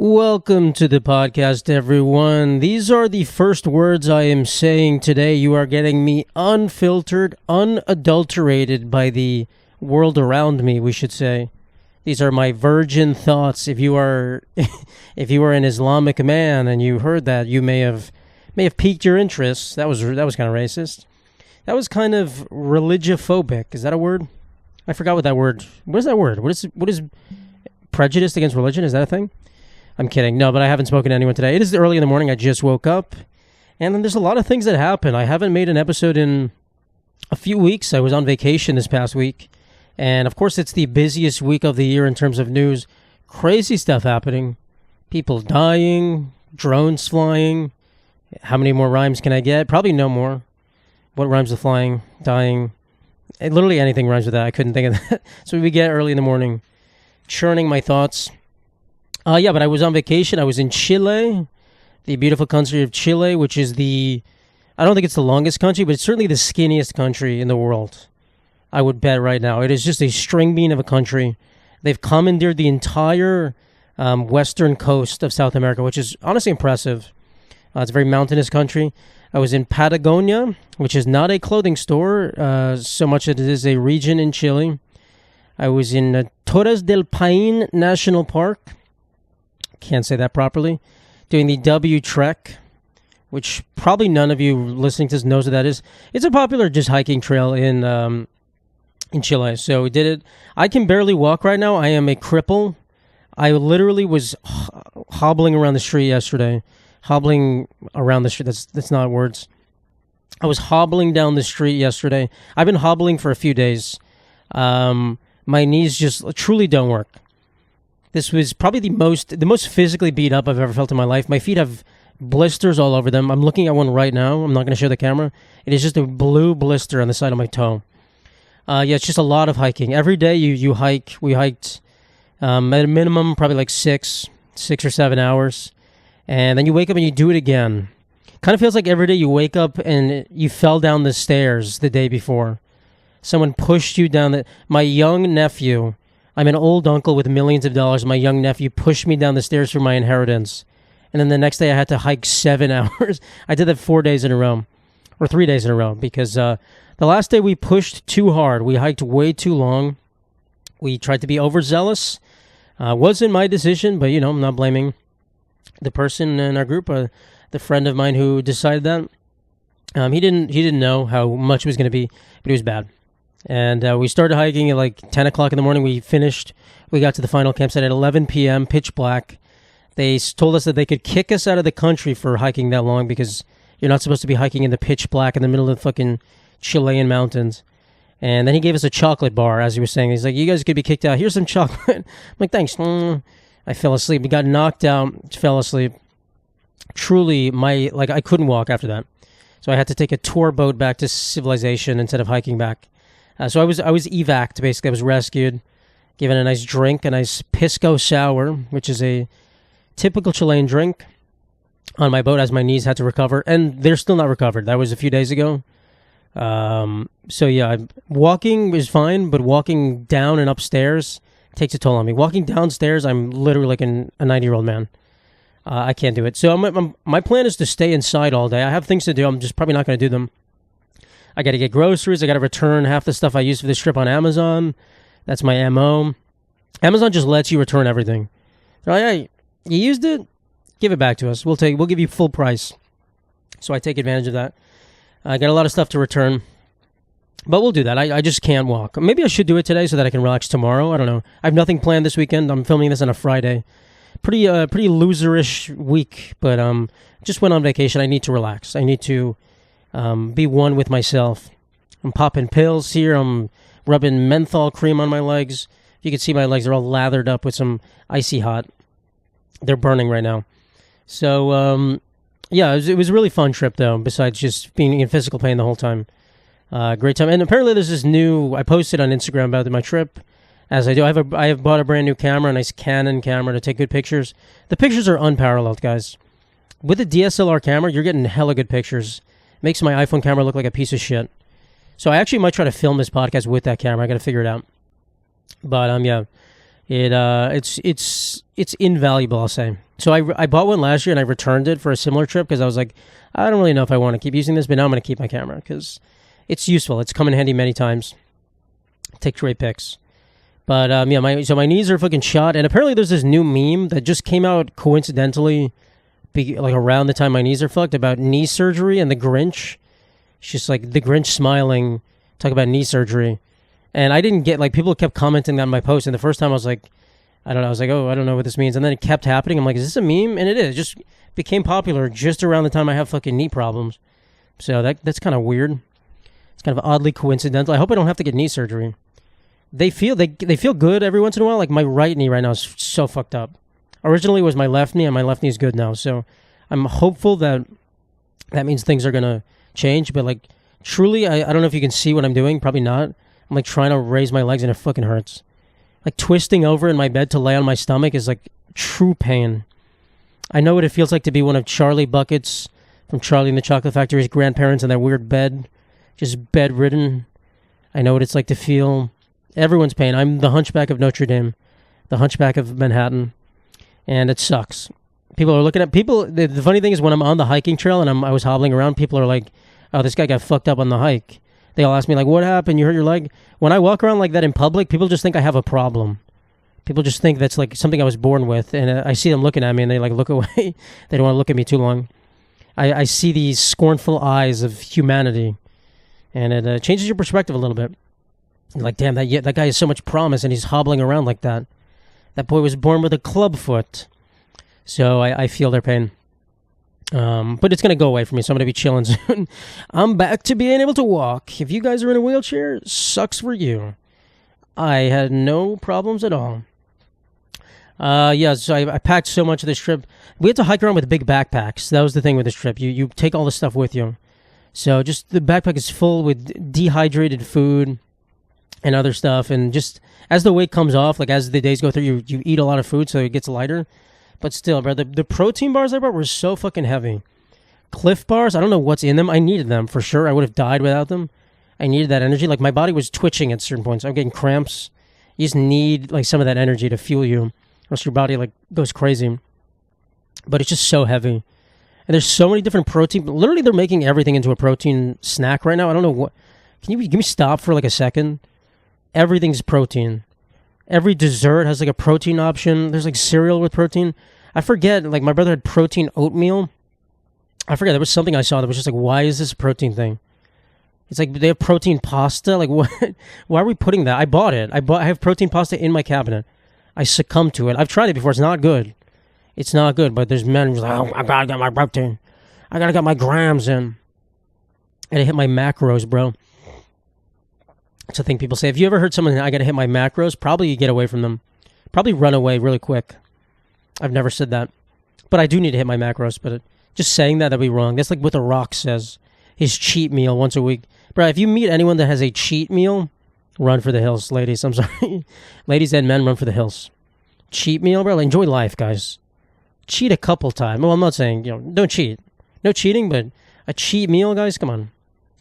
Welcome to the podcast, everyone. These are the first words I am saying today. You are getting me unfiltered, unadulterated by the world around me, we should say. These are my virgin thoughts. If you are if you are an Islamic man and you heard that, you may have piqued your interest. That was kind of racist. That was kind of religiphobic. Is that a word? I forgot what that word. What is that word? What is prejudice against religion? Is that a thing? I'm kidding. No, but I haven't spoken to anyone today. It is early in the morning. I just woke up. And then there's a lot of things that happen. I haven't made an episode in a few weeks. I was on vacation this past week. And, of course, it's the busiest week of the year in terms of news. Crazy stuff happening. People dying. Drones flying. How many more rhymes can I get? Probably no more. What rhymes with flying? Dying? Literally anything rhymes with that. I couldn't think of that. So we get early in the morning. Churning my thoughts. But I was on vacation. I was in Chile, the beautiful country of Chile, which is I don't think it's the longest country, but it's certainly the skinniest country in the world. I would bet right now. It is just a string bean of a country. They've commandeered the entire western coast of South America, which is honestly impressive. It's a very mountainous country. I was in Patagonia, which is not a clothing store, so much as it is a region in Chile. I was in Torres del Paine National Park. Can't say that properly. Doing the W Trek, which probably none of you listening to this knows what that is. It's a popular just hiking trail in Chile. So we did it. I can barely walk right now. I am a cripple. I literally was hobbling around the street yesterday. Hobbling around the street. That's not words. I was hobbling down the street yesterday. I've been hobbling for a few days. My knees just truly don't work. This was probably the most physically beat up I've ever felt in my life. My feet have blisters all over them. I'm looking at one right now. I'm not going to show the camera. It is just a blue blister on the side of my toe. It's just a lot of hiking. Every day you hike. We hiked at a minimum probably like 6 or 7 hours. And then you wake up and you do it again. Kind of feels like every day you wake up and you fell down the stairs the day before. Someone pushed you down my young nephew. I'm an old uncle with millions of dollars. My young nephew pushed me down the stairs for my inheritance. And then the next day I had to hike 7 hours. I did that 4 days in a row. Or 3 days in a row. Because the last day we pushed too hard. We hiked way too long. We tried to be overzealous. Wasn't my decision, but I'm not blaming the person in our group. The friend of mine who decided that. He didn't know how much it was going to be, but it was bad. And we started hiking at like 10 o'clock in the morning. We got to the final campsite at 11 p.m., pitch black. They told us that they could kick us out of the country for hiking that long because you're not supposed to be hiking in the pitch black in the middle of the fucking Chilean mountains. And then he gave us a chocolate bar, as he was saying. He's like, you guys could be kicked out. Here's some chocolate. I'm like, thanks. I fell asleep. We got knocked out, fell asleep. Truly, I couldn't walk after that. So I had to take a tour boat back to civilization instead of hiking back. So I was evac'd, basically. I was rescued, given a nice drink, a nice pisco sour, which is a typical Chilean drink, on my boat as my knees had to recover. And they're still not recovered. That was a few days ago. Walking is fine, but walking down and upstairs takes a toll on me. Walking downstairs, I'm literally like a 90-year-old man. I can't do it. So my plan is to stay inside all day. I have things to do. I'm just probably not going to do them. I got to get groceries. I got to return half the stuff I used for this trip on Amazon. That's my MO. Amazon just lets you return everything. They're like, hey, you used it? Give it back to us. We'll give you full price. So I take advantage of that. I got a lot of stuff to return. But we'll do that. I just can't walk. Maybe I should do it today so that I can relax tomorrow. I don't know. I have nothing planned this weekend. I'm filming this on a Friday. Pretty loserish week, but just went on vacation. I need to relax. I need to be one with myself. I'm popping pills here. I'm rubbing menthol cream on my legs. You can see my legs are all lathered up with some icy hot. They're burning right now. So, it was a really fun trip, though, besides just being in physical pain the whole time. Great time. And apparently there's this I posted on Instagram about my trip. As I do, I have bought a brand new camera, a nice Canon camera to take good pictures. The pictures are unparalleled, guys. With a DSLR camera, you're getting hella good pictures. Makes my iPhone camera look like a piece of shit. So I actually might try to film this podcast with that camera. I got to figure it out. But it's invaluable, I'll say. So I bought one last year and I returned it for a similar trip because I was like, I don't really know if I want to keep using this, but now I'm going to keep my camera because it's useful. It's come in handy many times. Take great pics. But yeah, my knees are fucking shot, and apparently there's this new meme that just came out coincidentally, like around the time my knees are fucked, about knee surgery and the Grinch. It's just like the Grinch smiling, talk about knee surgery, and I didn't get, like, people kept commenting on my post, and the first time I was like, I don't know, I was like, oh, I don't know what this means, and then it kept happening. I'm like, is this a meme? And it is. It just became popular just around the time I have fucking knee problems. So that's kind of weird. It's kind of oddly coincidental. I hope I don't have to get knee surgery. They feel good every once in a while. Like my right knee right now is so fucked up. Originally it was my left knee, and my left knee is good now. So I'm hopeful that means things are gonna change. But like truly, I don't know if you can see what I'm doing. Probably not. I'm like trying to raise my legs and it fucking hurts. Like twisting over in my bed to lay on my stomach is like true pain. I know what it feels like to be one of Charlie Bucket's from Charlie and the Chocolate Factory's grandparents in that weird bed, just bedridden. I know what it's like to feel everyone's pain. I'm the Hunchback of Notre Dame, the Hunchback of Manhattan, and it sucks. People are looking at people. The funny thing is when I'm on the hiking trail and I was hobbling around, people are like, "Oh, this guy got fucked up on the hike." They all ask me like, "What happened? You hurt your leg?" When I walk around like that in public, people just think I have a problem. People just think that's like something I was born with, and I see them looking at me and they like look away. They don't want to look at me too long. I see these scornful eyes of humanity, and it changes your perspective a little bit. You're like, damn, that guy has so much promise, and he's hobbling around like that. That boy was born with a club foot. So I feel their pain. But it's going to go away from me, so I'm going to be chilling soon. I'm back to being able to walk. If you guys are in a wheelchair, sucks for you. I had no problems at all. Yeah, so I packed so much of this trip. We had to hike around with big backpacks. That was the thing with this trip. You take all the stuff with you. So just the backpack is full with dehydrated food and other stuff. And just as the weight comes off, like as the days go through, you eat a lot of food, so it gets lighter. But still, bro, the protein bars I brought were so fucking heavy. Cliff bars, I don't know what's in them. I needed them for sure. I would have died without them. I needed that energy. Like my body was twitching at certain points. I'm getting cramps. You just need like some of that energy to fuel you, or else your body like goes crazy. But it's just so heavy. And there's so many different protein. Literally, they're making everything into a protein snack right now. I don't know what. Can you give me stop for like a second? Everything's protein. Every dessert has like a protein option. There's like cereal with protein. I forget, like my brother had protein oatmeal. I forget, there was something I saw that was just like, why is this a protein thing? It's like they have protein pasta. Like what? Why are we putting that? I bought it. I have protein pasta in my cabinet. I succumbed to it. I've tried it before. It's not good. It's not good, but there's men who's like, oh, I gotta get my protein. I gotta get my grams in. I gotta hit my macros, bro. It's a thing people say. If you ever heard someone, I gotta hit my macros, probably you get away from them. Probably run away really quick. I've never said that. But I do need to hit my macros, but just saying that'd be wrong. That's like what The Rock says. His cheat meal once a week. Bro, if you meet anyone that has a cheat meal, run for the hills, ladies. I'm sorry. Ladies and men, run for the hills. Cheat meal, bro. Enjoy life, guys. Cheat a couple times. Well, I'm not saying, don't cheat. No cheating, but a cheat meal, guys, come on.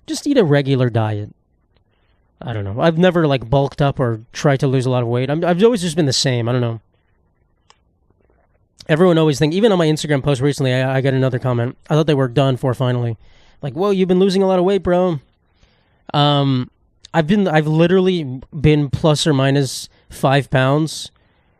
Just eat a regular diet. I don't know. I've never, like, bulked up or tried to lose a lot of weight. I've always just been the same. I don't know. Everyone always thinks, even on my Instagram post recently, I got another comment. I thought they were done for finally. Like, whoa, you've been losing a lot of weight, bro. I've literally been plus or minus 5 pounds.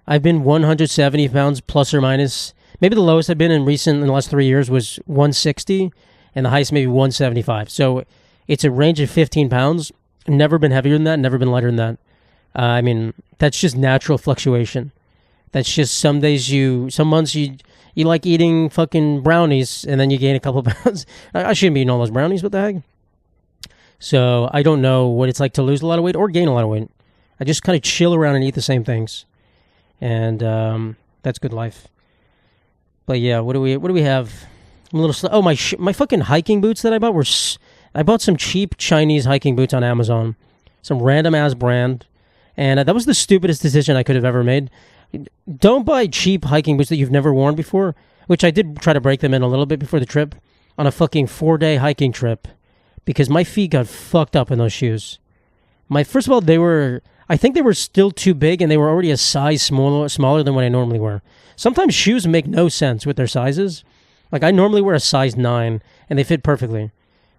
I've been 170 pounds plus or minus. Maybe the lowest I've been in the last 3 years was 160, and the highest maybe 175. So it's a range of 15 pounds. Never been heavier than that, never been lighter than that. I mean, that's just natural fluctuation. That's just some months you like eating fucking brownies, and then you gain a couple pounds. I shouldn't be eating all those brownies, what the heck? So I don't know what it's like to lose a lot of weight or gain a lot of weight. I just kind of chill around and eat the same things. And that's good life. But yeah, what do we have? I'm a little my fucking hiking boots that I bought I bought some cheap Chinese hiking boots on Amazon. Some random ass brand. And that was the stupidest decision I could have ever made. Don't buy cheap hiking boots that you've never worn before, which I did try to break them in a little bit before the trip, on a fucking 4-day hiking trip, because my feet got fucked up in those shoes. First of all, I think they were still too big, and they were already a size smaller than what I normally wear. Sometimes shoes make no sense with their sizes. Like, I normally wear a size 9, and they fit perfectly.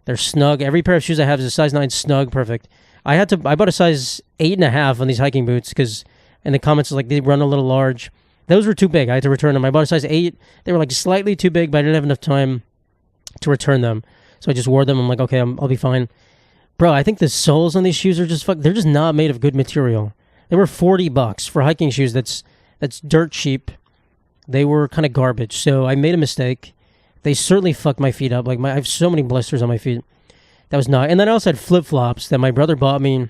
They're snug. Every pair of shoes I have is a size 9 snug, perfect. I bought a size 8.5 on these hiking boots because in the comments, like, they run a little large. Those were too big. I had to return them. I bought a size 8. They were, like, slightly too big, but I didn't have enough time to return them. So I just wore them. I'm like, okay, I'll be fine. Bro, I think the soles on these shoes are they're just not made of good material. They were $40 for hiking shoes. That's dirt cheap. They were kind of garbage. So I made a mistake. They certainly fucked my feet up. Like, I have so many blisters on my feet. That was not. And then I also had flip-flops that my brother bought me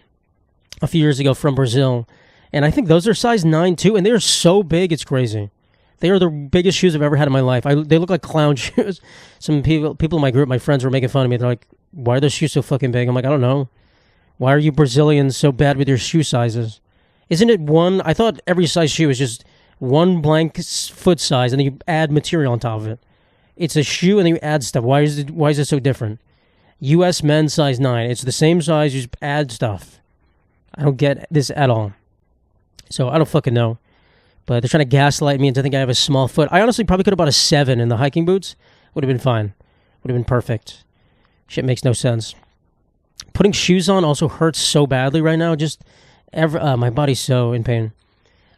a few years ago from Brazil. And I think those are size 9 too. And they're so big, it's crazy. They are the biggest shoes I've ever had in my life. They look like clown shoes. Some people in my group, my friends, were making fun of me. They're like, why are those shoes so fucking big? I'm like, I don't know. Why are you Brazilians so bad with your shoe sizes? Isn't it one? I thought every size shoe is just one blank foot size, and then you add material on top of it. It's a shoe, and then you add stuff. Why is it so different? U.S. men's size 9. It's the same size. You just add stuff. I don't get this at all. So I don't fucking know. But they're trying to gaslight me into thinking I have a small foot. I honestly probably could have bought a 7 in the hiking boots. Would have been fine. Would have been perfect. Shit makes no sense. Putting shoes on also hurts so badly right now. My body's so in pain.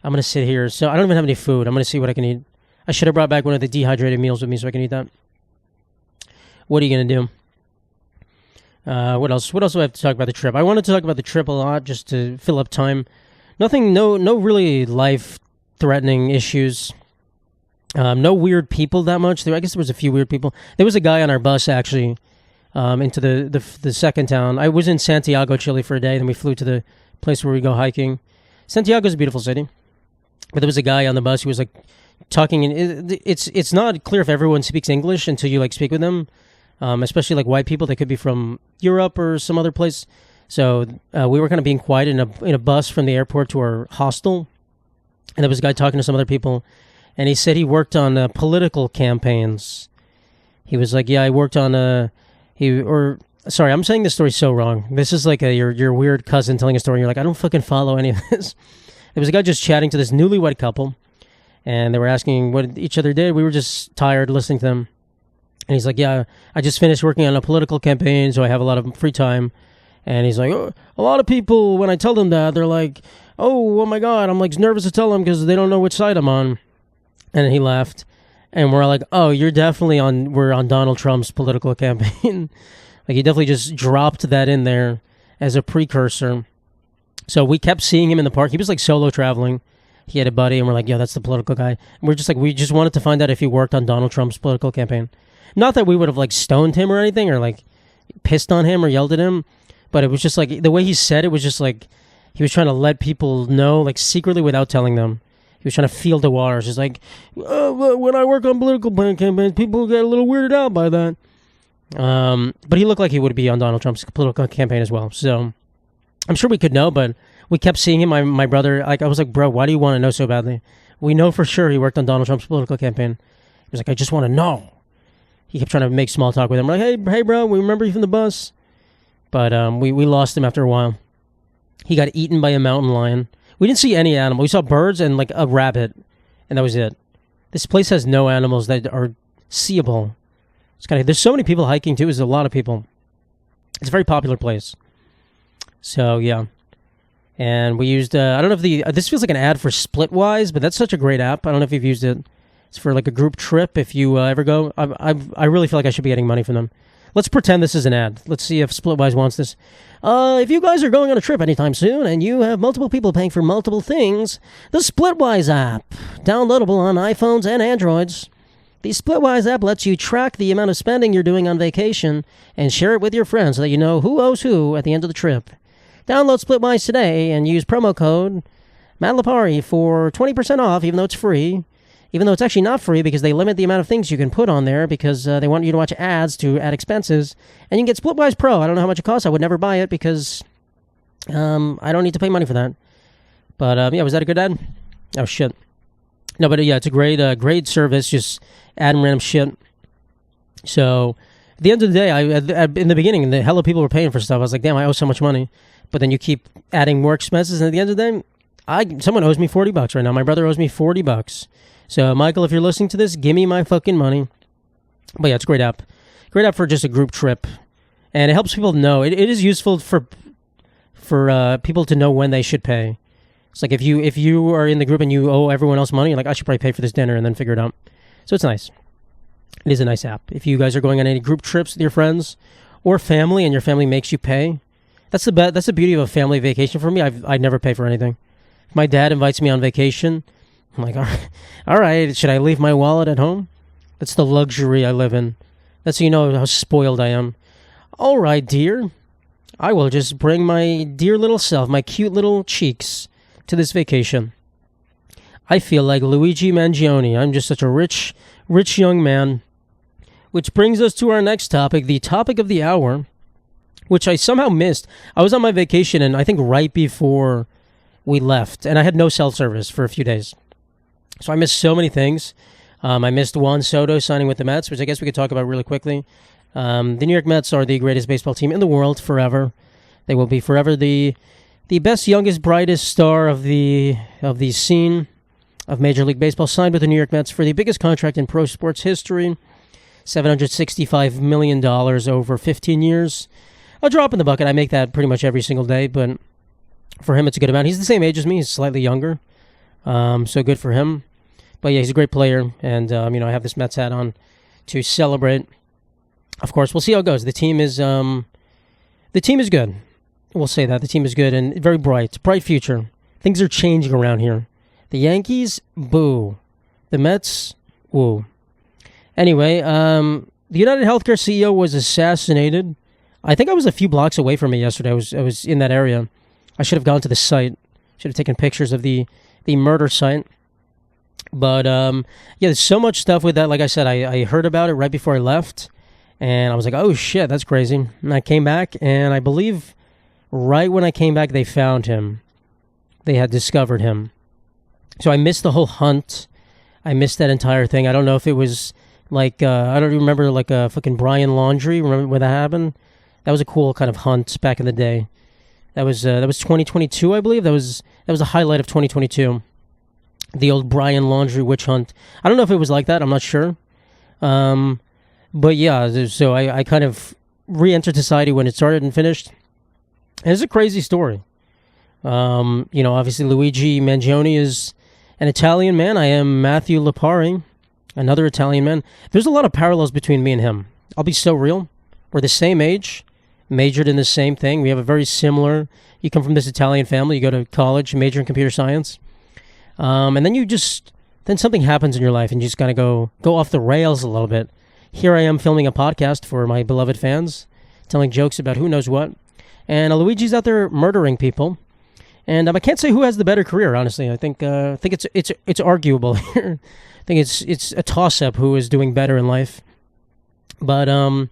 I'm going to sit here. So I don't even have any food. I'm going to see what I can eat. I should have brought back one of the dehydrated meals with me so I can eat that. What are you going to do? What else? What else do I have to talk about the trip? I wanted to talk about the trip a lot just to fill up time. No really life-threatening issues. No weird people that much. I guess there was a few weird people. There was a guy on our bus, actually, into the second town. I was in Santiago, Chile for a day, then we flew to the place where we go hiking. Santiago's a beautiful city. But there was a guy on the bus who was, like, talking, and it's not clear if everyone speaks English until you, like, speak with them. Especially like white people. They could be from Europe or some other place. So we were kind of being quiet in a bus from the airport to our hostel, and there was a guy talking to some other people, and he said he worked on political campaigns. He was like, "Yeah, I worked on sorry, I'm saying this story so wrong. This is like your weird cousin telling a story. And you're like, I don't fucking follow any of this." There was a guy just chatting to this newlywed couple, and they were asking what each other did. We were just tired listening to them. And he's like, yeah, I just finished working on a political campaign, so I have a lot of free time. And he's like, oh, a lot of people, when I tell them that, they're like, oh my God. I'm like nervous to tell them because they don't know which side I'm on. And he laughed. And we're like, oh, we're on Donald Trump's political campaign. Like, he definitely just dropped that in there as a precursor. So we kept seeing him in the park. He was like solo traveling. He had a buddy, and we're like, yeah, that's the political guy. And we're just like, we just wanted to find out if he worked on Donald Trump's political campaign. Not that we would have, like, stoned him or anything, or, like, pissed on him or yelled at him, but it was just, like, the way he said it was just, like, he was trying to let people know, like, secretly without telling them. He was trying to feel the waters. Just like, when I work on political campaigns, people get a little weirded out by that. But he looked like he would be on Donald Trump's political campaign as well. So I'm sure we could know, but we kept seeing him. My brother, like, I was like, bro, why do you want to know so badly? We know for sure he worked on Donald Trump's political campaign. He was like, I just want to know. He kept trying to make small talk with him. We're like, hey, bro, we remember you from the bus. But we lost him after a while. He got eaten by a mountain lion. We didn't see any animal. We saw birds and, like, a rabbit, and that was it. This place has no animals that are seeable. There's so many people hiking, too. There's a lot of people. It's a very popular place. So, yeah. And we used, I don't know if this feels like an ad for Splitwise, but that's such a great app. I don't know if you've used it. It's for, like, a group trip if you ever go. I really feel like I should be getting money from them. Let's pretend this is an ad. Let's see if Splitwise wants this. If you guys are going on a trip anytime soon and you have multiple people paying for multiple things, the Splitwise app, downloadable on iPhones and Androids. The Splitwise app lets you track the amount of spending you're doing on vacation and share it with your friends so that you know who owes who at the end of the trip. Download Splitwise today and use promo code Matt Lipari for 20% off, even though it's free. Even though it's actually not free because they limit the amount of things you can put on there because they want you to watch ads to add expenses. And you can get Splitwise Pro. I don't know how much it costs. I would never buy it because I don't need to pay money for that. But, yeah, was that a good ad? Oh, shit. No, but, yeah, it's a great service, just adding random shit. So, at the end of the day, in the beginning, the hell of people were paying for stuff. I was like, damn, I owe so much money. but then you keep adding more expenses, and at the end of the day, someone owes me $40 right now. My brother owes me $40. So, Michael, if you're listening to this, give me my fucking money. But yeah, it's a great app. Great app for just a group trip. And it helps people know. It is useful for people to know when they should pay. It's like if you are in the group and you owe everyone else money, you're like, I should probably pay for this dinner and then figure it out. So it's nice. It is a nice app. If you guys are going on any group trips with your friends or family and your family makes you pay, that's the beauty of a family vacation for me. I never pay for anything. If my dad invites me on vacation, I'm like, all right, should I leave my wallet at home? That's the luxury I live in. That's so you know how spoiled I am. All right, dear. I will just bring my dear little self, my cute little cheeks, to this vacation. I feel like Luigi Mangione. I'm just such a rich young man. Which brings us to our next topic, the topic of the hour, which I somehow missed. I was on my vacation, and I think right before we left, and I had no cell service for a few days. So I missed so many things. I missed Juan Soto signing with the Mets, which I guess we could talk about really quickly. The New York Mets are the greatest baseball team in the world forever. They will be forever the best, youngest, brightest star of the scene of Major League Baseball, signed with the New York Mets for the biggest contract in pro sports history, $765 million over 15 years. A drop in the bucket. I make that pretty much every single day, but for him it's a good amount. He's the same age as me. He's slightly younger, so good for him. But yeah, he's a great player, and I have this Mets hat on to celebrate. Of course, we'll see how it goes. The team is good. We'll say that. The team is good and very bright future. Things are changing around here. The Yankees, boo. The Mets, woo. Anyway, the United Healthcare CEO was assassinated. I think I was a few blocks away from it yesterday. I was in that area. I should have gone to the site. Should have taken pictures of the murder site. But yeah, there's so much stuff with that. Like I said, I heard about it right before I left, and I was like, oh shit, that's crazy. And I came back, and I believe right when I came back, they found him. They had discovered him. So I missed the whole hunt. I missed that entire thing. I don't know if it was like, I don't remember, like a fucking Brian Laundrie. Remember when that happened? That was a cool kind of hunt back in the day. That was 2022, I believe. That was a highlight of 2022. The old Brian Laundrie witch hunt. I don't know if it was like that. I'm not sure. But yeah, so I kind of re-entered society when it started and finished. And it's a crazy story. Obviously Luigi Mangione is an Italian man. I am Matthew Lipari, another Italian man. There's a lot of parallels between me and him. I'll be so real. We're the same age, majored in the same thing. We have a very similar, you come from this Italian family, you go to college, major in computer science. And then something happens in your life and you just gotta go off the rails a little bit. Here I am filming a podcast for my beloved fans, telling jokes about who knows what. And Luigi's out there murdering people. And I can't say who has the better career, honestly. I think it's arguable here. I think it's a toss-up who is doing better in life. But you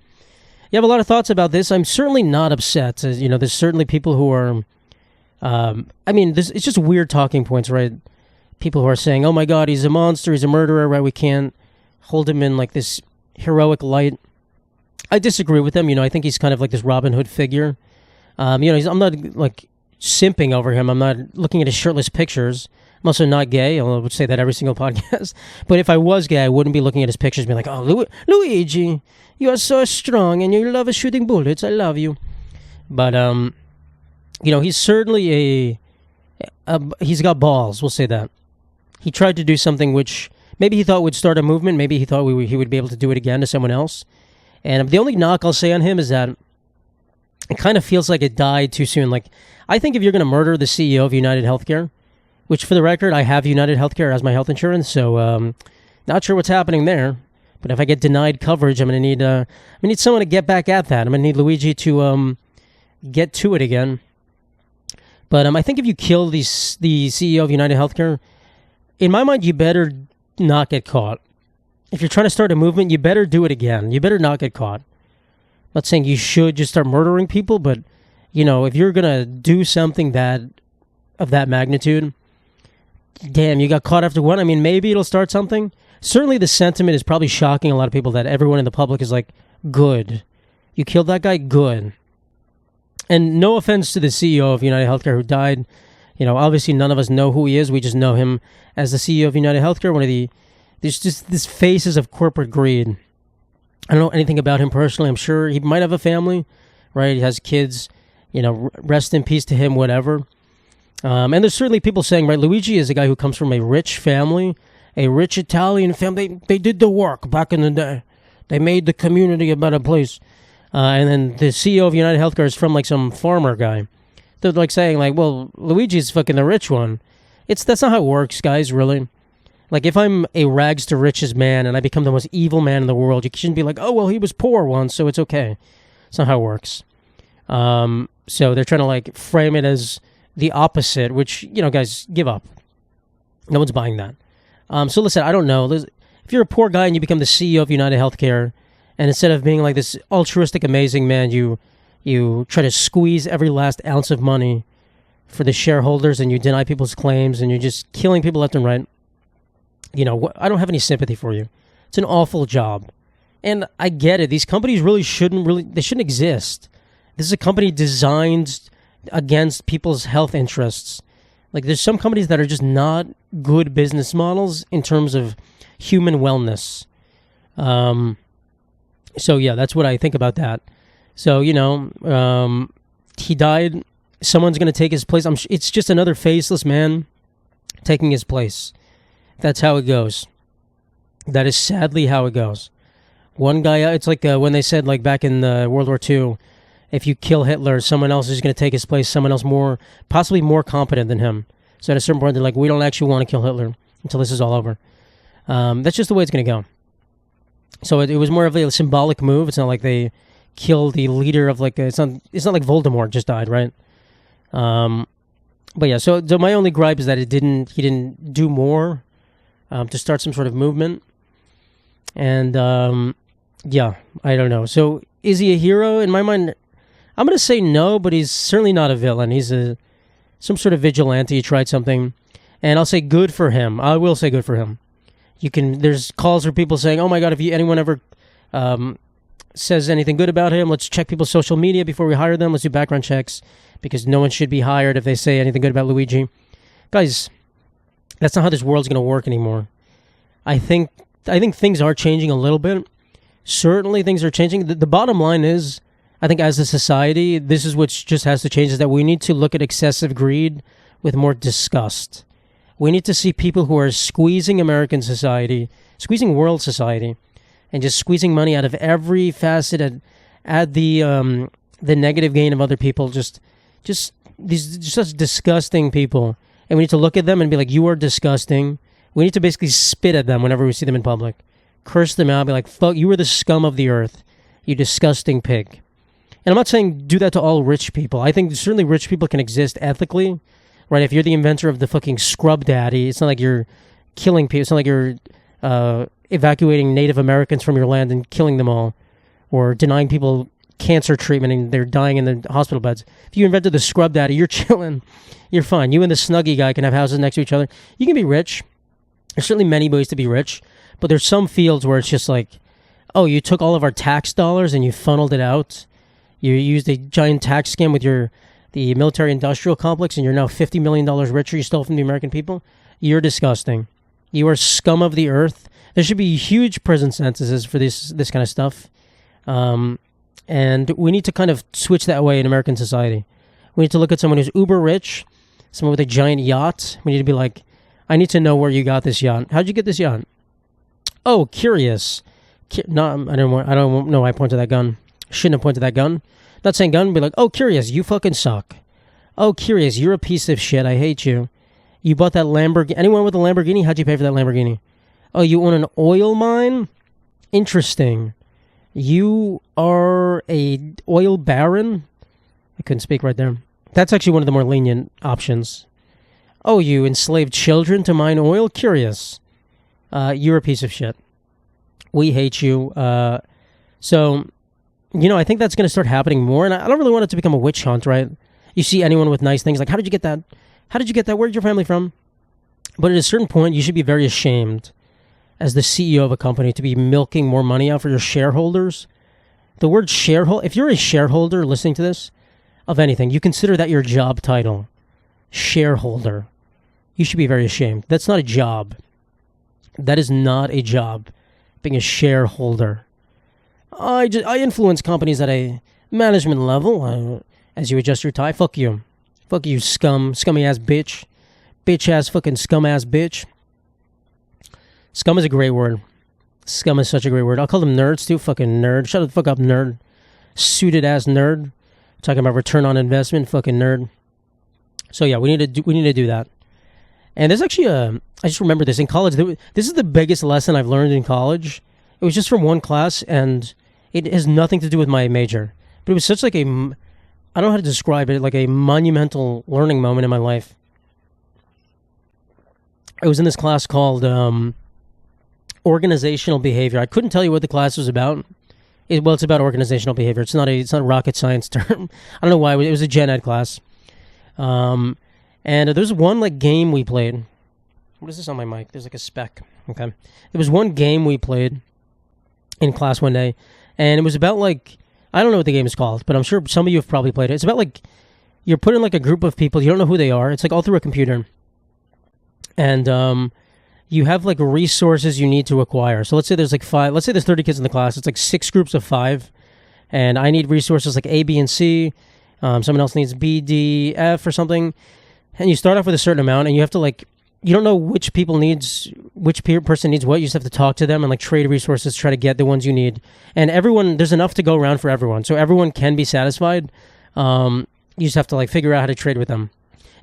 have a lot of thoughts about this. I'm certainly not upset. There's certainly people who are... it's just weird talking points, right? People who are saying, oh my God, he's a monster, he's a murderer, right? We can't hold him in like this heroic light. I disagree with them. I think he's kind of like this Robin Hood figure. I'm not like simping over him. I'm not looking at his shirtless pictures. I'm also not gay. I would say that every single podcast. But if I was gay, I wouldn't be looking at his pictures and be like, oh, Luigi, you are so strong and you love shooting bullets. I love you. But, he's certainly he's got balls. We'll say that. He tried to do something which maybe he thought would start a movement. Maybe he thought he would be able to do it again to someone else. And the only knock I'll say on him is that it kind of feels like it died too soon. Like, I think if you're going to murder the CEO of United Healthcare, which for the record, I have United Healthcare as my health insurance, so not sure what's happening there. But if I get denied coverage, I'm going to need someone to get back at that. I'm going to need Luigi to get to it again. But I think if you kill the CEO of United Healthcare, in my mind, you better not get caught. If you're trying to start a movement, you better do it again. You better not get caught. I'm not saying you should just start murdering people, but, if you're going to do something of that magnitude, damn, you got caught after one. I mean, maybe it'll start something. Certainly the sentiment is probably shocking a lot of people that everyone in the public is like, good. You killed that guy? Good. And no offense to the CEO of United Healthcare who died. Obviously none of us know who he is. We just know him as the CEO of United Healthcare, there's just this faces of corporate greed. I don't know anything about him personally. I'm sure he might have a family, right? He has kids, rest in peace to him, whatever. And there's certainly people saying, right, Luigi is a guy who comes from a rich family, a rich Italian family. They did the work back in the day. They made the community a better place. And then the CEO of United Healthcare is from like some farmer guy. They're like saying like, well, Luigi's fucking the rich one. That's not how it works, guys, really. Like if I'm a rags to riches man and I become the most evil man in the world, you shouldn't be like, oh, well, he was poor once, so it's okay. It's not how it works. So they're trying to like frame it as the opposite, which, guys, give up. No one's buying that. So listen, I don't know. If you're a poor guy and you become the CEO of United Healthcare, and instead of being like this altruistic, amazing man, you try to squeeze every last ounce of money for the shareholders and you deny people's claims and you're just killing people left and right. I don't have any sympathy for you. It's an awful job. And I get it. These companies shouldn't exist. This is a company designed against people's health interests. Like there's some companies that are just not good business models in terms of human wellness. So yeah, that's what I think about that. So, he died. Someone's going to take his place. It's just another faceless man taking his place. That's how it goes. That is sadly how it goes. One guy, it's like when they said, like back in World War II, if you kill Hitler, someone else is going to take his place, someone else possibly more competent than him. So at a certain point, they're like, we don't actually want to kill Hitler until this is all over. That's just the way it's going to go. So it was more of a symbolic move. It's not like they killed the leader of like it's not like Voldemort just died, right? But yeah, so my only gripe is that he didn't do more to start some sort of movement. And yeah, I don't know. So is he a hero? In my mind, I'm going to say no, but he's certainly not a villain. He's some sort of vigilante. He tried something, and I'll say good for him. I will say good for him. There's calls for people saying, oh my God, if anyone ever says anything good about him, let's check people's social media before we hire them. Let's do background checks because no one should be hired if they say anything good about Luigi. Guys, that's not how this world's going to work anymore. I think things are changing a little bit. Certainly things are changing. The bottom line is, I think as a society, this is what just has to change, is that we need to look at excessive greed with more disgust. We need to see people who are squeezing American society, squeezing world society, and just squeezing money out of every facet at the negative gain of other people. Just such disgusting people, and we need to look at them and be like, "You are disgusting." We need to basically spit at them whenever we see them in public, curse them out, be like, "Fuck, you are the scum of the earth, you disgusting pig." And I'm not saying do that to all rich people. I think certainly rich people can exist ethically, right? If you're the inventor of the fucking scrub daddy, it's not like you're killing people. It's not like you're evacuating Native Americans from your land and killing them all, or denying people cancer treatment and they're dying in the hospital beds. If you invented the scrub daddy, you're chilling. You're fine. You and the Snuggie guy can have houses next to each other. You can be rich. There's certainly many ways to be rich, but there's some fields where it's just like, oh, you took all of our tax dollars and you funneled it out. You used a giant tax scam with the military-industrial complex, and you're now $50 million richer you stole from the American people. You're disgusting. You are scum of the earth. There should be huge prison sentences for this kind of stuff. And we need to kind of switch that way in American society. We need to look at someone who's uber rich, someone with a giant yacht. We need to be like, I need to know where you got this yacht. How'd you get this yacht? Oh, curious. No, I don't know why I pointed that gun. Shouldn't have pointed that gun. Not saying gun, be like, oh, curious, you fucking suck. Oh, curious, you're a piece of shit. I hate you. You bought that Lamborghini. Anyone with a Lamborghini? How'd you pay for that Lamborghini? Oh, you own an oil mine? Interesting. You are a oil baron? I couldn't speak right there. That's actually one of the more lenient options. Oh, you enslaved children to mine oil? Curious. You're a piece of shit. We hate you. So, I think that's going to start happening more, and I don't really want it to become a witch hunt, right? You see anyone with nice things, like, how did you get that? How did you get that? Where's your family from? But at a certain point, you should be very ashamed as the CEO of a company to be milking more money out for your shareholders. The word shareholder, if you're a shareholder listening to this, of anything. You consider that your job title. Shareholder. You should be very ashamed. That's not a job. That is not a job. Being a shareholder. I influence companies at a management level. As you adjust your tie, fuck you. Fuck you, scummy ass bitch. Bitch ass fucking scum ass bitch. Scum is a great word. Scum is such a great word. I'll call them nerds too. Fucking nerd. Shut the fuck up, nerd. Suited ass nerd. Talking about return on investment. Fucking nerd. So yeah, we need to do that. And there's actually I just remember this in college. This is the biggest lesson I've learned in college. It was just from one class, and it has nothing to do with my major. But it was such like I don't know how to describe it, like a monumental learning moment in my life. I was in this class called organizational behavior. I couldn't tell you what the class was about. It's about organizational behavior. It's not a rocket science term. I don't know why. It was a gen ed class. And there's one like game we played. What is this on my mic? There's like a speck. Okay. There was one game we played in class one day, and it was about like, I don't know what the game is called, but I'm sure some of you have probably played it. It's about like, you're put in like a group of people. You don't know who they are. It's like all through a computer. And you have like resources you need to acquire. So let's say there's like 5. Let's say there's 30 kids in the class. It's like 6 groups of 5. And I need resources like A, B, and C. Someone else needs B, D, F or something. And you start off with a certain amount, and you have to like, you don't know which person needs what. You just have to talk to them and like trade resources, try to get the ones you need. And there's enough to go around for everyone. So everyone can be satisfied. You just have to like figure out how to trade with them.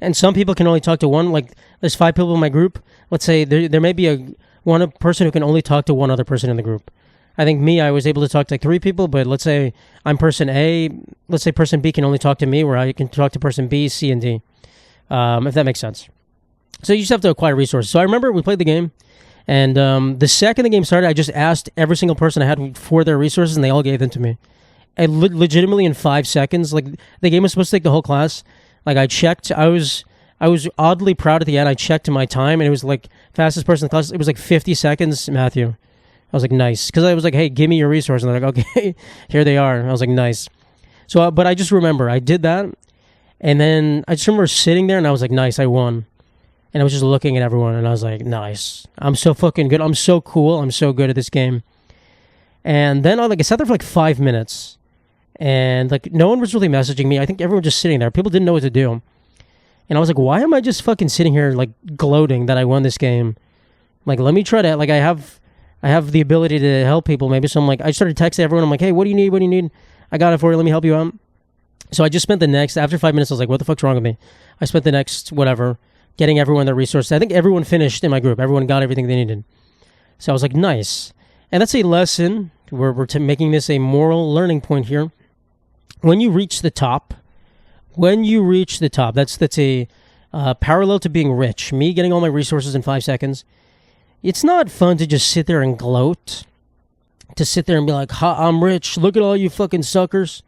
And some people can only talk to one. Like there's 5 people in my group. Let's say there may be one person who can only talk to one other person in the group. I think I was able to talk to like 3 people, but let's say I'm person A. Let's say person B can only talk to me, where I can talk to person B, C, and D. If that makes sense. So you just have to acquire resources. So I remember we played the game, and the second the game started, I just asked every single person I had for their resources, and they all gave them to me. And legitimately in 5 seconds, like the game was supposed to take the whole class. Like I checked, I was oddly proud at the end. I checked my time, and it was like fastest person in the class. It was like 50 seconds, Matthew. I was like, nice. Because I was like, hey, give me your resource. And they're like, okay, here they are. I was like, nice. So, but I just remember I did that. And then I just remember sitting there, and I was like, nice, I won. And I was just looking at everyone, and I was like, nice. I'm so fucking good. I'm so cool. I'm so good at this game. And then I sat there for like 5 minutes. And like no one was really messaging me. I think everyone was just sitting there. People didn't know what to do. And I was like, why am I just fucking sitting here like gloating that I won this game? Like, let me try to, like I have the ability to help people maybe. So I'm like, I started texting everyone. I'm like, hey, what do you need? What do you need? I got it for you. Let me help you out. So I just spent after 5 minutes, I was like, what the fuck's wrong with me? I spent the next, getting everyone their resources. I think everyone finished in my group. Everyone got everything they needed. So I was like, nice. And that's a lesson. We're making this a moral learning point here. When you reach the top, that's a parallel to being rich. Me getting all my resources in 5 seconds. It's not fun to just sit there and gloat. To sit there and be like, ha, I'm rich. Look at all you fucking suckers.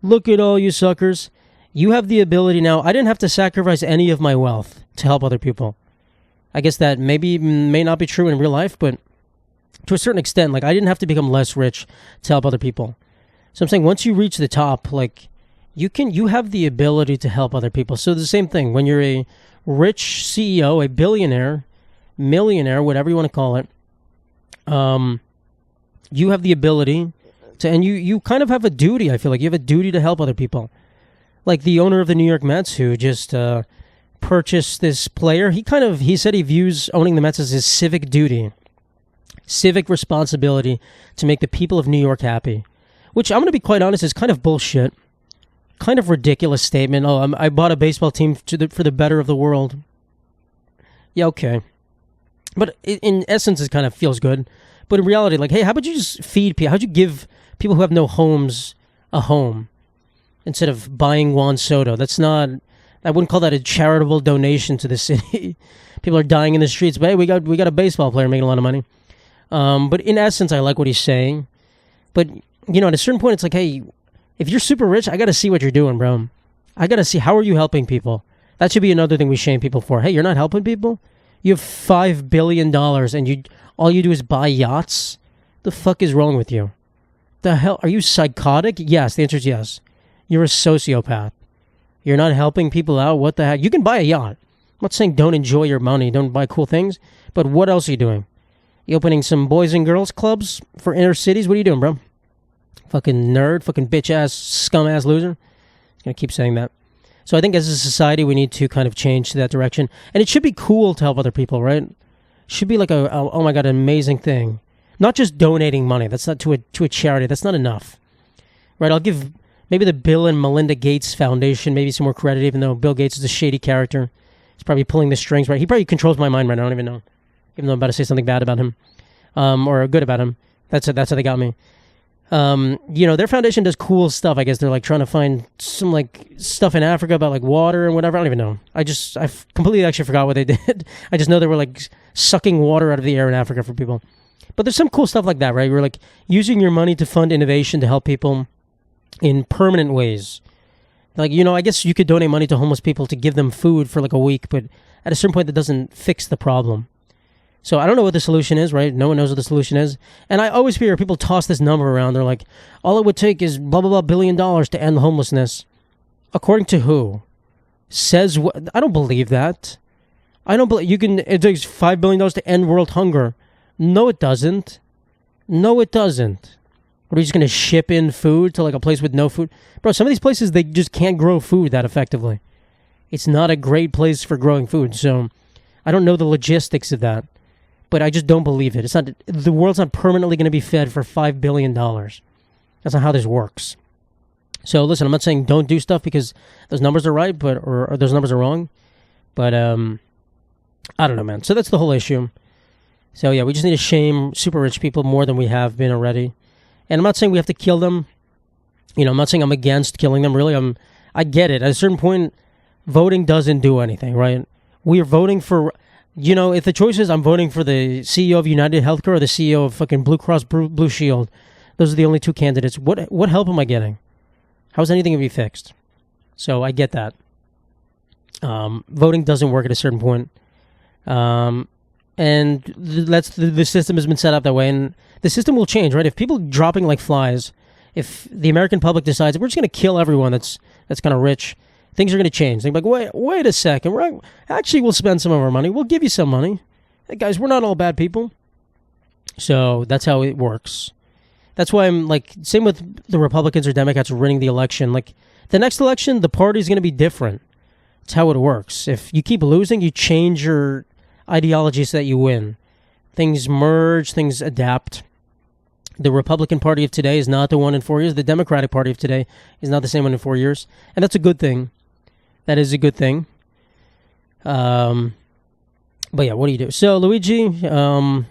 Look at all you suckers. You have the ability now. I didn't have to sacrifice any of my wealth to help other people. I guess that may not be true in real life, but to a certain extent, like I didn't have to become less rich to help other people. So I'm saying once you reach the top, like you have the ability to help other people. So the same thing, when you're a rich CEO, a billionaire, millionaire, whatever you want to call it, you have the ability to, and you kind of have a duty. I feel like you have a duty to help other people. Like the owner of the New York Mets, who just purchased this player, he said he views owning the Mets as his civic duty, civic responsibility to make the people of New York happy. Which I'm going to be quite honest is kind of bullshit, kind of ridiculous statement. Oh, I bought a baseball team for the better of the world. Yeah, okay, but in essence, it kind of feels good. But in reality, like, hey, how about you just feed people? How'd you give people who have no homes a home instead of buying Juan Soto? I wouldn't call that a charitable donation to the city. People are dying in the streets, but hey, we got a baseball player making a lot of money. But in essence, I like what he's saying. But, at a certain point, it's like, hey, if you're super rich, I got to see what you're doing, bro. I got to see, how are you helping people? That should be another thing we shame people for. Hey, you're not helping people? You have $5 billion and all you do is buy yachts? The fuck is wrong with you? The hell? Are you psychotic? Yes, the answer is yes. You're a sociopath. You're not helping people out. What the heck? You can buy a yacht. I'm not saying don't enjoy your money, don't buy cool things, but what else are you doing? You opening some boys and girls clubs for inner cities? What are you doing, bro? Fucking nerd, fucking bitch-ass, scum-ass loser. I'm going to keep saying that. So I think as a society, we need to kind of change to that direction. And it should be cool to help other people, right? It should be like oh my God, an amazing thing. Not just donating money. That's not to a charity. That's not enough. Right? I'll give maybe the Bill and Melinda Gates Foundation maybe some more credit, even though Bill Gates is a shady character. He's probably pulling the strings, right? He probably controls my mind right now. I don't even know. Even though I'm about to say something bad about him. Or good about him. That's how they got me. Their foundation does cool stuff. I guess they're like trying to find some like stuff in Africa about like water and whatever. I don't even know. I completely actually forgot what they did. I just know they were like sucking water out of the air in Africa for people. But there's some cool stuff like that, right? We're like using your money to fund innovation to help people in permanent ways. Like, I guess you could donate money to homeless people to give them food for like a week, but at a certain point that doesn't fix the problem. So I don't know what the solution is, right? No one knows what the solution is. And I always hear people toss this number around. They're like, all it would take is blah, blah, blah $1 billion to end homelessness. According to who? Says what? I don't believe that. I don't believe it takes $5 billion to end world hunger. No, it doesn't. No, it doesn't. Are we just going to ship in food to like a place with no food? Bro, some of these places, they just can't grow food that effectively. It's not a great place for growing food. So I don't know the logistics of that. But I just don't believe it. The world's not permanently going to be fed for $5 billion. That's not how this works. So listen, I'm not saying don't do stuff because those numbers are right, or those numbers are wrong. But I don't know, man. So that's the whole issue. So yeah, we just need to shame super rich people more than we have been already. And I'm not saying we have to kill them. I'm not saying I'm against killing them. Really, I get it. At a certain point, voting doesn't do anything, right? We are voting for... if the choice is I'm voting for the CEO of United Healthcare or the CEO of fucking Blue Cross Blue Shield, those are the only two candidates. What help am I getting? How is anything going to be fixed? So I get that. Voting doesn't work at a certain point. And the system has been set up that way, and the system will change, right? If people dropping like flies, if the American public decides we're just going to kill everyone that's kind of rich, things are going to change. They're like, wait a second. We'll spend some of our money. We'll give you some money. Hey, guys, we're not all bad people. So that's how it works. That's why I'm like, same with the Republicans or Democrats winning the election. Like, the next election, the party's going to be different. It's how it works. If you keep losing, you change your ideology so that you win. Things merge, things adapt. The Republican Party of today is not the one in 4 years. The Democratic Party of today is not the same one in 4 years. And that's a good thing. That is a good thing. But yeah, what do you do? So Luigi, he's going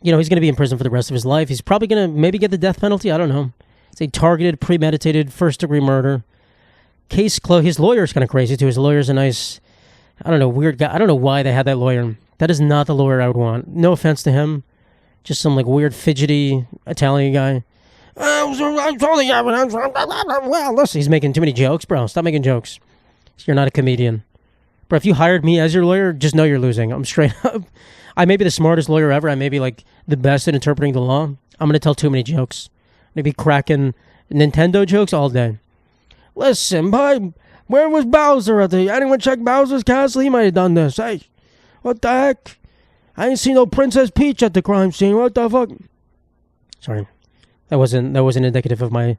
to be in prison for the rest of his life. He's probably going to maybe get the death penalty. I don't know. It's a targeted, premeditated, first-degree murder. Case closed. His lawyer's kind of crazy, too. His lawyer's a nice, weird guy. I don't know why they had that lawyer. That is not the lawyer I would want. No offense to him. Just some, like, weird, fidgety Italian guy. Well, listen, he's making too many jokes, bro. Stop making jokes. You're not a comedian. But if you hired me as your lawyer, just know you're losing. I'm straight up. I may be the smartest lawyer ever. I may be like the best at interpreting the law. I'm going to tell too many jokes. I'm going to be cracking Nintendo jokes all day. Listen, bud, where was Bowser at the... Anyone check Bowser's castle? He might have done this. Hey, what the heck? I ain't seen no Princess Peach at the crime scene. What the fuck? Sorry. That wasn't indicative of my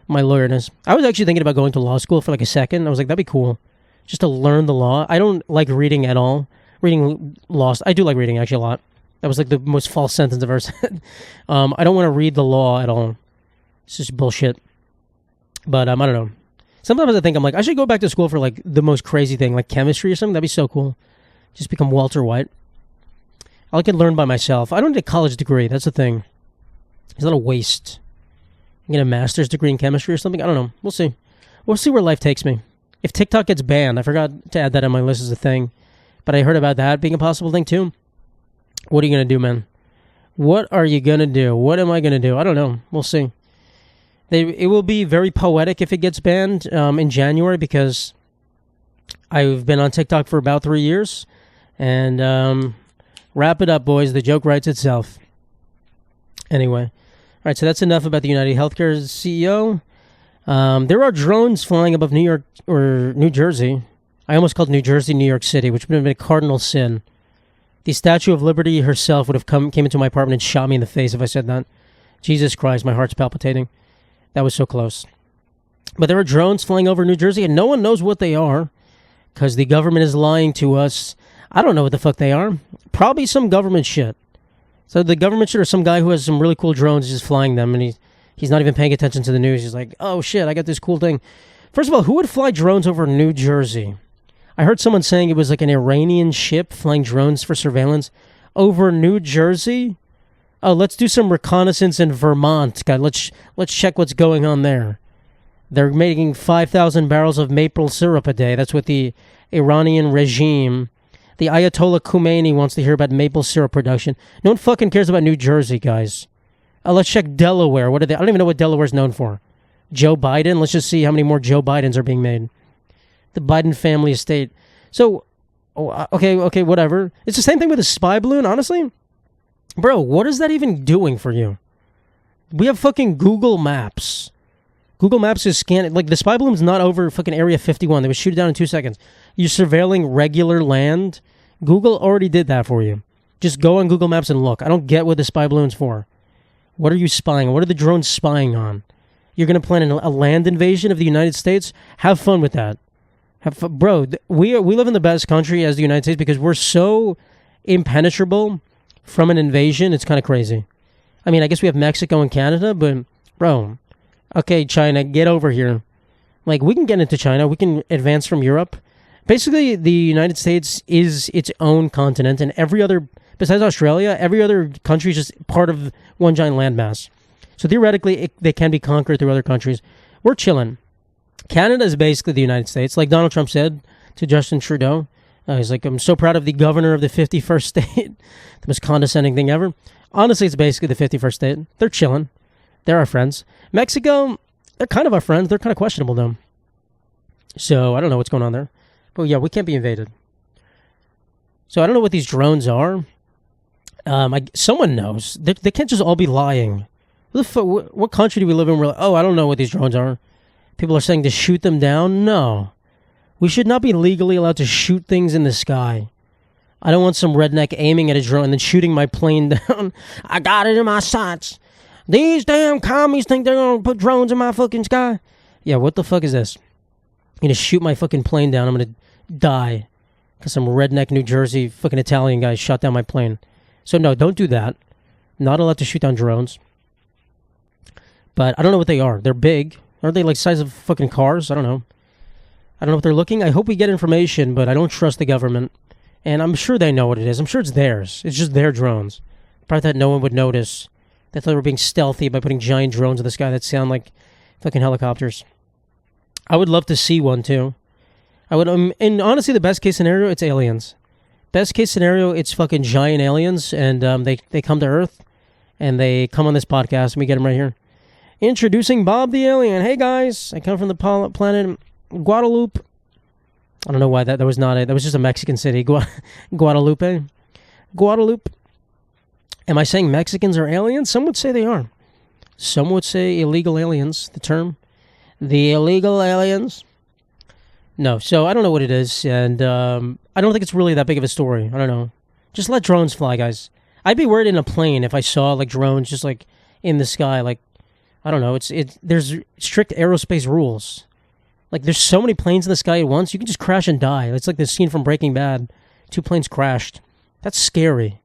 lawyerness. I was actually thinking about going to law school for like a second. I was like, that'd be cool. Just to learn the law. I don't like reading at all. Reading law. I do like reading actually a lot. That was like the most false sentence I've ever said. I don't want to read the law at all. It's just bullshit. But I don't know. Sometimes I think I'm like, I should go back to school for like the most crazy thing, like chemistry or something. That'd be so cool. Just become Walter White. I can learn by myself. I don't need a college degree. That's the thing. It's not a waste. I get a master's degree in chemistry or something. I don't know. We'll see. We'll see where life takes me. If TikTok gets banned, I forgot to add that on my list as a thing, but I heard about that being a possible thing too. What are you going to do, man? What are you going to do? What am I going to do? I don't know. We'll see. It will be very poetic if it gets banned in January because I've been on TikTok for about 3 years. And wrap it up, boys. The joke writes itself. Anyway. All right, so that's enough about the United Healthcare CEO. There are drones flying above New York or New Jersey. I almost called New Jersey New York City, which would have been a cardinal sin. The Statue of Liberty herself would have came into my apartment and shot me in the face if I said that. Jesus Christ, my heart's palpitating. That was so close. But there are drones flying over New Jersey, and no one knows what they are because the government is lying to us. I don't know what the fuck they are. Probably some government shit. So the government shit or some guy who has some really cool drones just flying them, and he's not even paying attention to the news. He's like, oh shit, I got this cool thing. First of all, who would fly drones over New Jersey? I heard someone saying it was like an Iranian ship flying drones for surveillance over New Jersey. Oh, let's do some reconnaissance in Vermont, guys. Let's check what's going on there. They're making 5,000 barrels of maple syrup a day. That's what the Iranian regime, the Ayatollah Khomeini, wants to hear about maple syrup production. No one fucking cares about New Jersey, guys. Let's check Delaware. What are they? I don't even know what Delaware's known for. Joe Biden. Let's just see how many more Joe Bidens are being made. The Biden family estate. So, okay, whatever. It's the same thing with a spy balloon, honestly. Bro, what is that even doing for you? We have fucking Google Maps. Google Maps is scanning. Like, the spy balloon's not over fucking Area 51. They would shoot it down in 2 seconds. You're surveilling regular land. Google already did that for you. Just go on Google Maps and look. I don't get what the spy balloon's for. What are you spying on? What are the drones spying on? You're going to plan a land invasion of the United States? Have fun with that. Bro, we live in the best country as the United States because we're so impenetrable from an invasion. It's kind of crazy. I mean, I guess we have Mexico and Canada, but bro, okay, China, get over here. Like, we can get into China. We can advance from Europe. Basically, the United States is its own continent, and every other, besides Australia, every other country is just part of one giant landmass. So theoretically, they can be conquered through other countries. We're chilling. Canada is basically the United States. Like Donald Trump said to Justin Trudeau, he's like, I'm so proud of the governor of the 51st state. The most condescending thing ever. Honestly, it's basically the 51st state. They're chilling. They're our friends. Mexico, they're kind of our friends. They're kind of questionable, though. So I don't know what's going on there. But yeah, we can't be invaded. So I don't know what these drones are. Someone knows. They can't just all be lying. What country do we live in? We're like, oh, I don't know what these drones are. People are saying to shoot them down? No. We should not be legally allowed to shoot things in the sky. I don't want some redneck aiming at a drone and then shooting my plane down. I got it in my sights. These damn commies think they're going to put drones in my fucking sky. Yeah, what the fuck is this? I'm going to shoot my fucking plane down. I'm going to die because some redneck New Jersey fucking Italian guy shot down my plane. So no, don't do that. Not allowed to shoot down drones. But I don't know what they are. They're big. Aren't they like size of fucking cars? I don't know. I don't know what they're looking. I hope we get information, but I don't trust the government. And I'm sure they know what it is. I'm sure it's theirs. It's just their drones. Probably thought no one would notice. They thought they were being stealthy by putting giant drones in the sky that sound like fucking helicopters. I would love to see one too. I would, and honestly, the best case scenario, it's aliens. Best case scenario, it's fucking giant aliens, and they come to Earth, and they come on this podcast, and we get them right here. Introducing Bob the Alien. Hey guys, I come from the planet Guadalupe. I don't know why that was not it. That was just a Mexican city. Guadalupe. Guadalupe. Am I saying Mexicans are aliens? Some would say they are. Some would say illegal aliens, the term. The illegal aliens. No, so I don't know what it is, and I don't think it's really that big of a story. I don't know. Just let drones fly, guys. I'd be worried in a plane if I saw like drones just like in the sky, like I don't know. There's strict aerospace rules. Like there's so many planes in the sky at once, you can just crash and die. It's like the scene from Breaking Bad. 2 planes crashed. That's scary.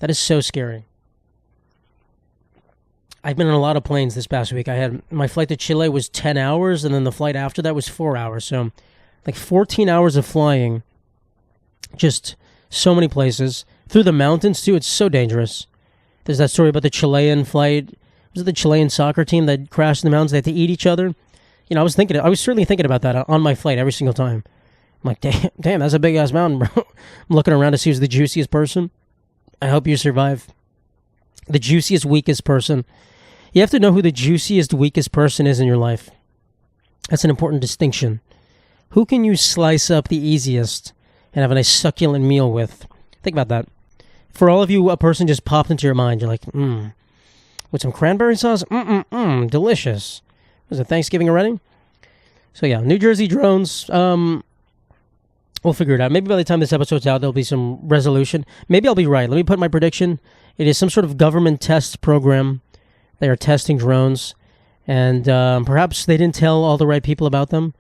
That is so scary. I've been on a lot of planes this past week. My flight to Chile was 10 hours, and then the flight after that was 4 hours. So like 14 hours of flying. Just so many places. Through the mountains too. It's so dangerous. There's that story about the Chilean flight. Was it the Chilean soccer team that crashed in the mountains? They had to eat each other. You know, I was certainly thinking about that on my flight every single time. I'm like, damn, that's a big ass mountain, bro. I'm looking around to see who's the juiciest person. I hope you survive. The juiciest, weakest person. You have to know who the juiciest, weakest person is in your life. That's an important distinction. Who can you slice up the easiest and have a nice succulent meal with? Think about that. For all of you, a person just popped into your mind. You're like, with some cranberry sauce? Delicious. Was it Thanksgiving already? So yeah, New Jersey drones. We'll figure it out. Maybe by the time this episode's out, there'll be some resolution. Maybe I'll be right. Let me put my prediction. It is some sort of government test program. They are testing drones. And perhaps they didn't tell all the right people about them.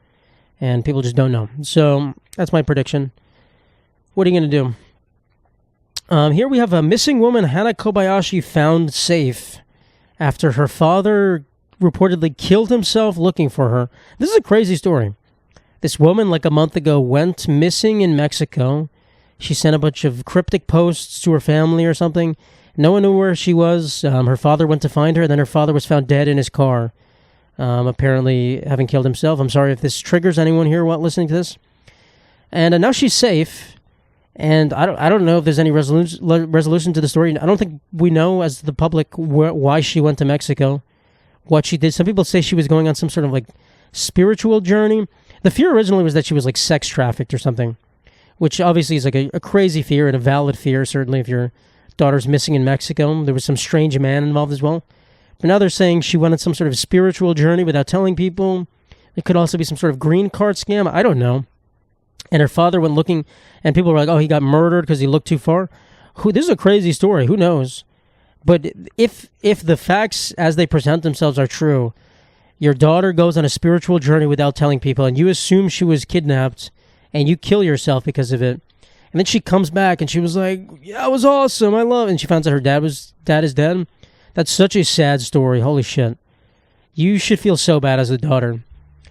And people just don't know. So that's my prediction. What are you going to do? Here we have a missing woman, Hana Kobayashi, found safe after her father reportedly killed himself looking for her. This is a crazy story. This woman, like a month ago, went missing in Mexico. She sent a bunch of cryptic posts to her family or something. No one knew where she was. Her father went to find her. Then her father was found dead in his car, apparently having killed himself. I'm sorry if this triggers anyone here while listening to this. And now she's safe. And I don't know if there's any resolution to the story. I don't think we know as the public why she went to Mexico, what she did. Some people say she was going on some sort of like spiritual journey. The fear originally was that she was like sex trafficked or something, which obviously is like a crazy fear and a valid fear, certainly if your daughter's missing in Mexico. There was some strange man involved as well. But now they're saying she went on some sort of spiritual journey without telling people. It could also be some sort of green card scam. I don't know. And her father went looking, and people were like, oh, he got murdered because he looked too far. This is a crazy story. Who knows? But if the facts as they present themselves are true, your daughter goes on a spiritual journey without telling people, and you assume she was kidnapped, and you kill yourself because of it. And then she comes back, and she was like, yeah, it was awesome. I love it. And she finds out her dad is dead. That's such a sad story. Holy shit. You should feel so bad as a daughter.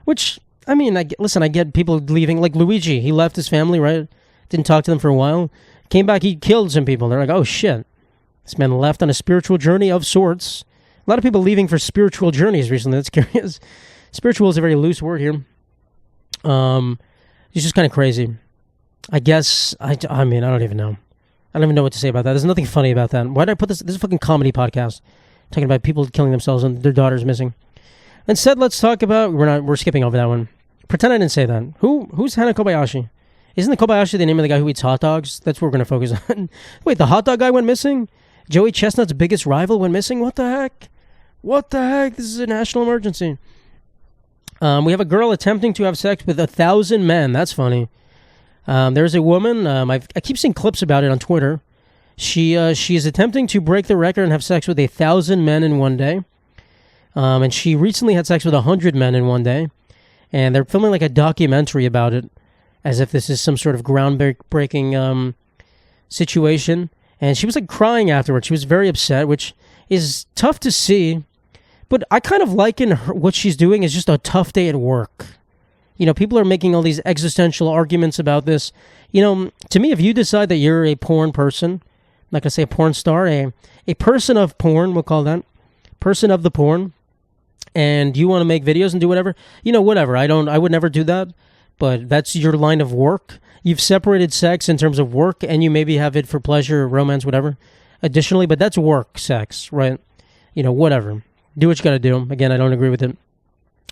Which, I mean, I get people leaving. Like Luigi, he left his family, right? Didn't talk to them for a while. Came back, he killed some people. They're like, oh shit. This man left on a spiritual journey of sorts. A lot of people leaving for spiritual journeys recently. That's curious. Spiritual is a very loose word here. It's just kind of crazy. I guess, I mean, I don't even know. I don't even know what to say about that. There's nothing funny about that. Why did I put this? This is a fucking comedy podcast. Talking about people killing themselves and their daughters missing. Instead, let's talk about, we're skipping over that one. Pretend I didn't say that. Who's Hana Kobayashi? Isn't the Kobayashi the name of the guy who eats hot dogs? That's what we're going to focus on. Wait, the hot dog guy went missing? Joey Chestnut's biggest rival went missing? What the heck? What the heck? This is a national emergency. We have a girl attempting to have sex with 1,000 men. That's funny. There's a woman. I keep seeing clips about it on Twitter. She is attempting to break the record and have sex with 1,000 men in one day. And she recently had sex with 100 men in one day. And they're filming like a documentary about it, as if this is some sort of groundbreaking situation. And she was like crying afterwards. She was very upset, which is tough to see. But I kind of liken what she's doing as just a tough day at work. You know, people are making all these existential arguments about this. You know, to me, if you decide that you're a porn person, I'm not going to say a porn star, a person of porn, we'll call that, person of the porn, and you want to make videos and do whatever, you know, whatever. I would never do that, but that's your line of work. You've separated sex in terms of work, and you maybe have it for pleasure, romance, whatever, additionally, but that's work sex, right? You know, whatever. Do what you got to do. Again, I don't agree with it.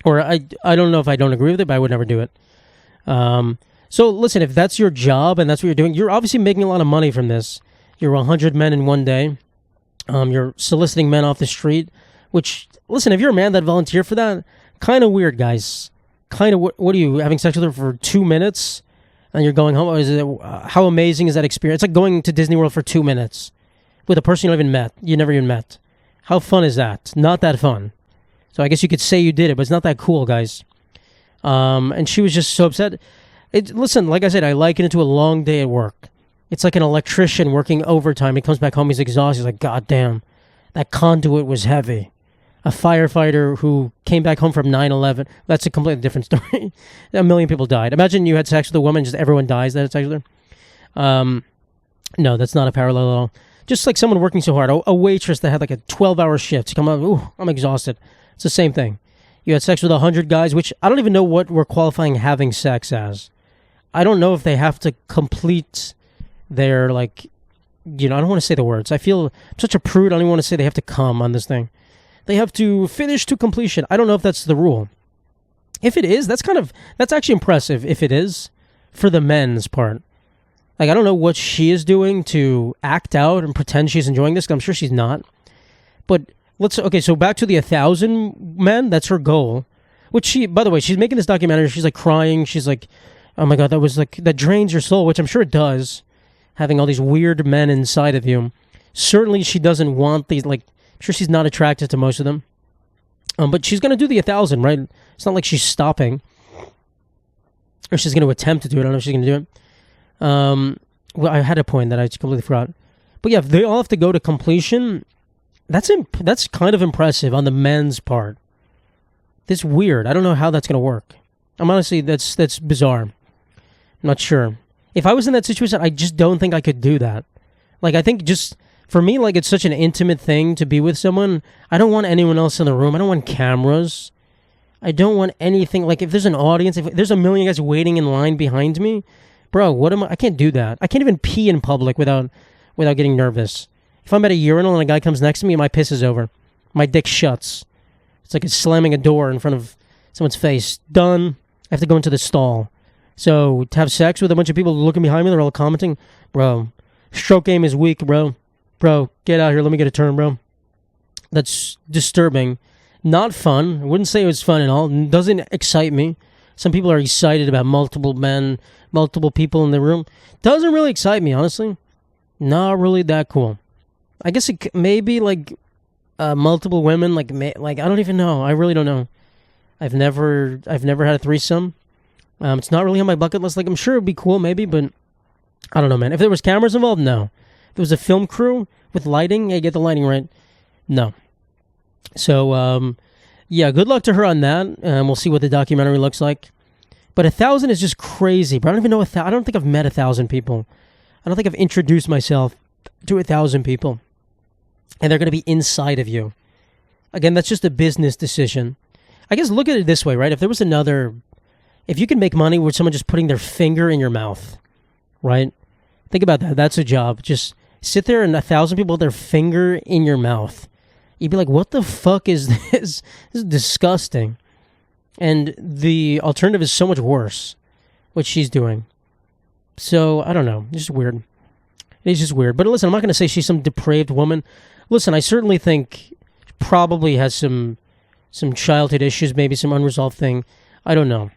Or I don't know if I don't agree with it, but I would never do it. So listen, if that's your job and that's what you're doing, you're obviously making a lot of money from this. You're 100 men in one day. You're soliciting men off the street, which, listen, if you're a man that volunteered for that, kind of weird, guys. Kind of, what are you, having sex with her for 2 minutes and you're going home? How amazing is that experience? It's like going to Disney World for 2 minutes with a person you never even met. How fun is that? Not that fun. So I guess you could say you did it, but it's not that cool, guys. And she was just so upset. Listen, like I said, I liken it to a long day at work. It's like an electrician working overtime. He comes back home, he's exhausted. He's like, God damn, that conduit was heavy. A firefighter who came back home from 9/11. That's a completely different story. 1 million people died. Imagine you had sex with a woman, just everyone dies that had sex with her. No, that's not a parallel at all. Just like someone working so hard. A waitress that had like a 12-hour shift. You come up, ooh, I'm exhausted. It's the same thing. You had sex with 100 guys, which I don't even know what we're qualifying having sex as. I don't know if they have to complete their, like, you know, I don't want to say the words. I feel I'm such a prude. I don't even want to say they have to come on this thing. They have to finish to completion. I don't know if that's the rule. If it is, that's actually impressive if it is, for the men's part. Like, I don't know what she is doing to act out and pretend she's enjoying this, 'cause I'm sure she's not. But so back to the 1,000 men, that's her goal. Which by the way, she's making this documentary. She's like crying. She's like, oh my God, that drains your soul, which I'm sure it does. Having all these weird men inside of you. Certainly she doesn't want these, like, I'm sure she's not attracted to most of them. But she's going to do the 1,000, right? It's not like she's stopping. Or she's going to attempt to do it. I don't know if she's going to do it. Well, I had a point that I completely forgot. But yeah, if they all have to go to completion, that's kind of impressive on the men's part. That's weird. I don't know how that's going to work. I'm honestly, that's bizarre. I'm not sure. If I was in that situation, I just don't think I could do that. Like, I think just, for me, like, it's such an intimate thing to be with someone. I don't want anyone else in the room. I don't want cameras. I don't want anything. Like, if there's an audience, if there's a million guys waiting in line behind me, bro, what am I can't do that. I can't even pee in public without getting nervous. If I'm at a urinal and a guy comes next to me, my piss is over. My dick shuts. It's like it's slamming a door in front of someone's face. Done. I have to go into the stall. So, to have sex with a bunch of people looking behind me, they're all commenting, bro, stroke game is weak, bro. Bro, get out here. Let me get a turn, bro. That's disturbing. Not fun. I wouldn't say it was fun at all. It doesn't excite me. Some people are excited about multiple men, multiple people in the room. Doesn't really excite me, honestly. Not really that cool. I guess it maybe like multiple women, like I don't even know. I really don't know. I've never had a threesome. It's not really on my bucket list. Like, I'm sure it'd be cool, maybe, but I don't know, man. If there was cameras involved, no. If there was a film crew with lighting, hey, get the lighting right. No. So, yeah, good luck to her on that. We'll see what the documentary looks like. But 1,000 is just crazy. But I don't even know I don't think I've met 1,000 people. I don't think I've introduced myself to 1,000 people. And they're going to be inside of you. Again, that's just a business decision. I guess look at it this way, right? If you can make money with someone just putting their finger in your mouth, right? Think about that. That's a job. Just sit there and 1,000 people with their finger in your mouth. You'd be like, what the fuck is this? This is disgusting. And the alternative is so much worse, what she's doing. So, I don't know. It's just weird. It's just weird. But listen, I'm not going to say she's some depraved woman. Listen, I certainly think she probably has some childhood issues, maybe some unresolved thing. I don't know.